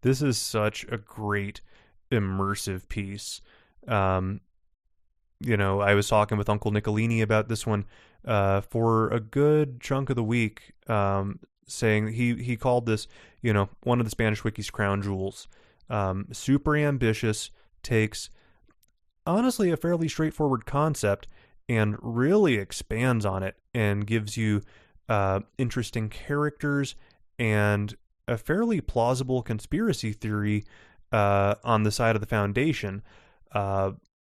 This is such a great immersive piece. I was talking with Uncle Nicolini about this one for a good chunk of the week, saying he called this, one of the Spanish Wiki's crown jewels. Super ambitious, takes honestly a fairly straightforward concept and really expands on it and gives you interesting characters and a fairly plausible conspiracy theory on the side of the Foundation.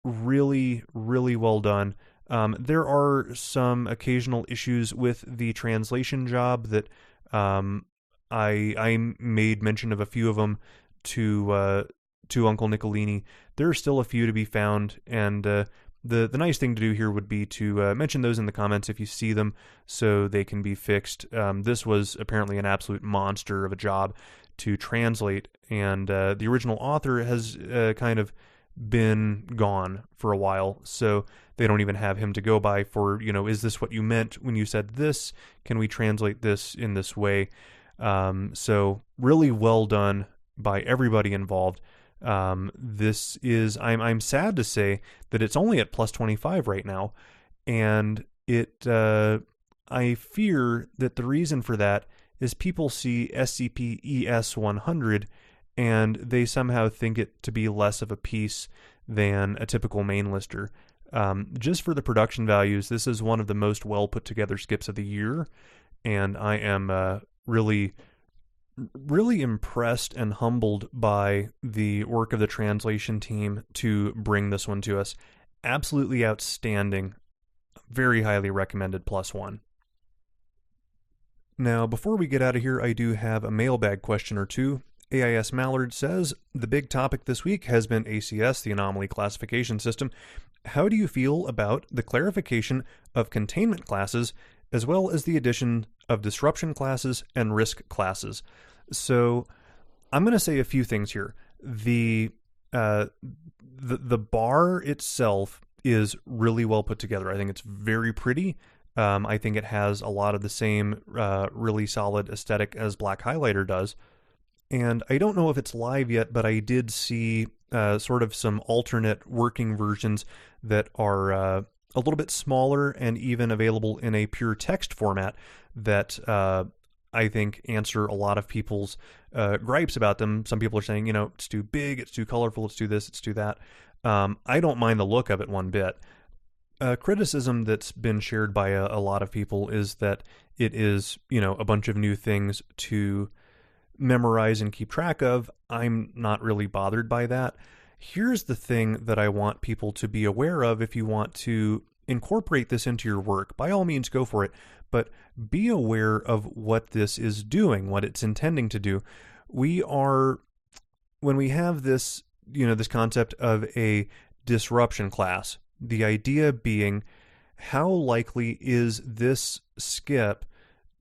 Really, really well done. There are some occasional issues with the translation job that I made mention of a few of them to Uncle Nicolini. There are still a few to be found, and the nice thing to do here would be to mention those in the comments if you see them so they can be fixed. This was apparently an absolute monster of a job to translate, and the original author has kind of been gone for a while, so they don't even have him to go by for, is this what you meant when you said this? Can we translate this in this way? So really well done by everybody involved. This is, I'm sad to say that it's only at plus 25 right now, and I fear that the reason for that is people see SCP-ES 100 and they somehow think it to be less of a piece than a typical main lister. Just for the production values, this is one of the most well put together skips of the year, and I am really impressed and humbled by the work of the translation team to bring this one to us. Absolutely outstanding. Very highly recommended, +1. Now, before we get out of here, I do have a mailbag question or two. AIS Mallard says, the big topic this week has been ACS, the Anomaly Classification System. How do you feel about the clarification of containment classes, as well as the addition of disruption classes and risk classes? So I'm going to say a few things here. The bar itself is really well put together. I think it's very pretty. I think it has a lot of the same really solid aesthetic as Black Highlighter does. And I don't know if it's live yet, but I did see sort of some alternate working versions that are a little bit smaller and even available in a pure text format that I think answer a lot of people's gripes about them. Some people are saying, it's too big, it's too colorful, it's too this, it's too that. I don't mind the look of it one bit. Criticism that's been shared by a lot of people is that it is, a bunch of new things to memorize and keep track of. I'm not really bothered by that. Here's the thing that I want people to be aware of if you want to incorporate this into your work. By all means, go for it, but be aware of what this is doing, what it's intending to do. When we have this, this concept of a disruption class, the idea being how likely is this skip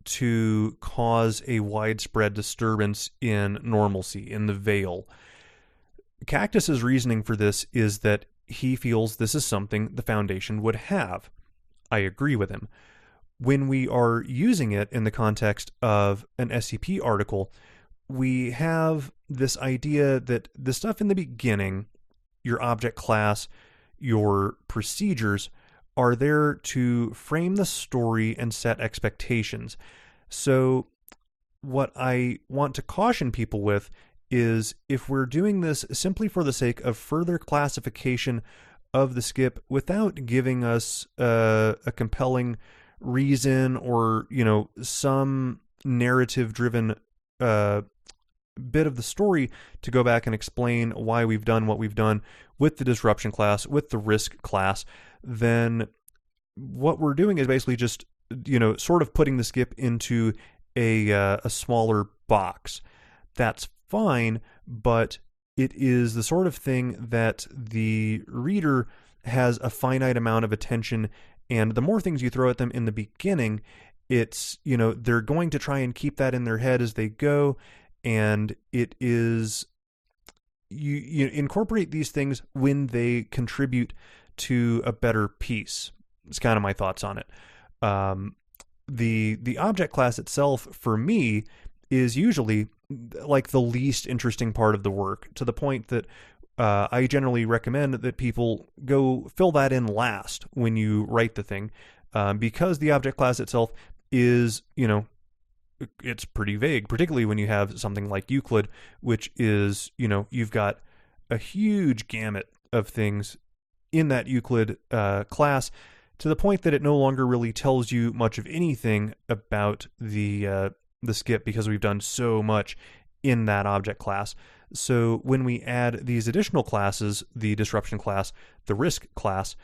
to cause a widespread disturbance in normalcy, in the veil. Cactus's reasoning for this is that he feels this is something the Foundation would have. I agree with him. When we are using it in the context of an SCP article, we have this idea that the stuff in the beginning, your object class, your procedures, are there to frame the story and set expectations. So what I want to caution people with is if we're doing this simply for the sake of further classification of the skip without giving us a compelling reason or, some narrative-driven bit of the story to go back and explain why we've done what we've done with the disruption class, with the risk class, then what we're doing is basically just, sort of putting the skip into a smaller box. That's fine, but it is the sort of thing that the reader has a finite amount of attention, and the more things you throw at them in the beginning, it's, they're going to try and keep that in their head as they go, and it is, you incorporate these things when they contribute to a better piece. It's kind of my thoughts on it. The object class itself, for me, is usually like the least interesting part of the work, to the point that I generally recommend that people go fill that in last when you write the thing, because the object class itself is, it's pretty vague, particularly when you have something like Euclid, which is, you've got a huge gamut of things in that Euclid class, to the point that it no longer really tells you much of anything about the skip, because we've done so much in that object class. So when we add these additional classes, the disruption class, the risk class,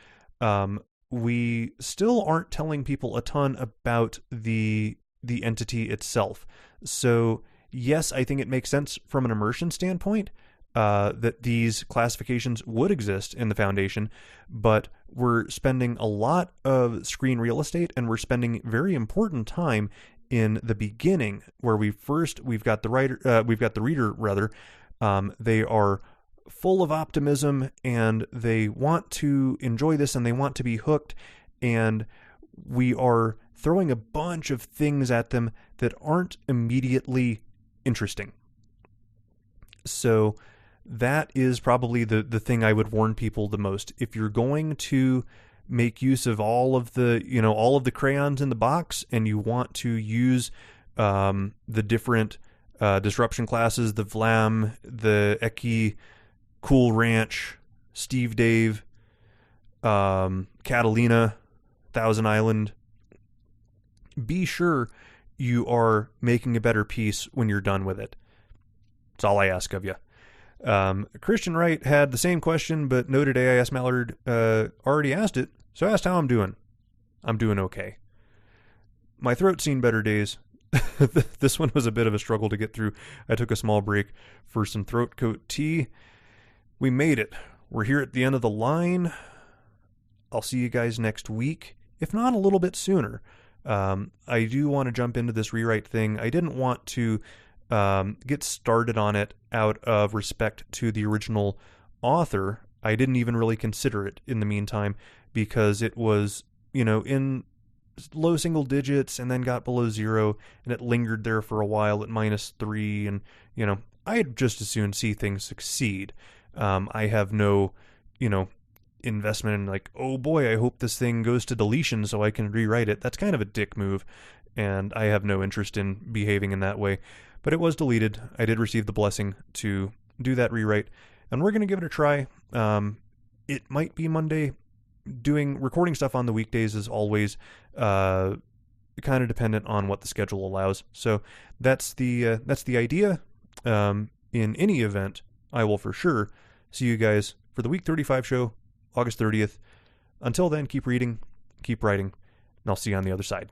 we still aren't telling people a ton about the entity itself. So yes, I think it makes sense from an immersion standpoint that these classifications would exist in the Foundation, but we're spending a lot of screen real estate, and we're spending very important time in the beginning, where we've got the reader rather. They are full of optimism, and they want to enjoy this, and they want to be hooked, and we are throwing a bunch of things at them that aren't immediately interesting. So that is probably the thing I would warn people the most. If you're going to make use of all of the crayons in the box, and you want to use the different disruption classes, the Vlam, the Eki, Cool Ranch, Steve Dave, Catalina, Thousand Island, be sure you are making a better piece when you're done with it. That's all I ask of you. Christian Wright had the same question, but noted AIS Mallard already asked it, so I asked how I'm doing. I'm doing okay. My throat's seen better days. This one was a bit of a struggle to get through. I took a small break for some throat coat tea. We made it. We're here at the end of the line. I'll see you guys next week, if not a little bit sooner. I do want to jump into this rewrite thing. I didn't want to get started on it out of respect to the original author. I didn't even really consider it in the meantime, because it was, in low single digits and then got below 0, and it lingered there for a while at -3, and, I'd just as soon see things succeed. I have no, investment in like, oh boy, I hope this thing goes to deletion so I can rewrite it. That's kind of a dick move, and I have no interest in behaving in that way. But it was deleted. I did receive the blessing to do that rewrite, and we're going to give it a try. It might be Monday. Recording stuff on the weekdays is always kind of dependent on what the schedule allows. So that's the idea. In any event, I will for sure see you guys for the week 35 show, August 30th. Until then, keep reading, keep writing, and I'll see you on the other side.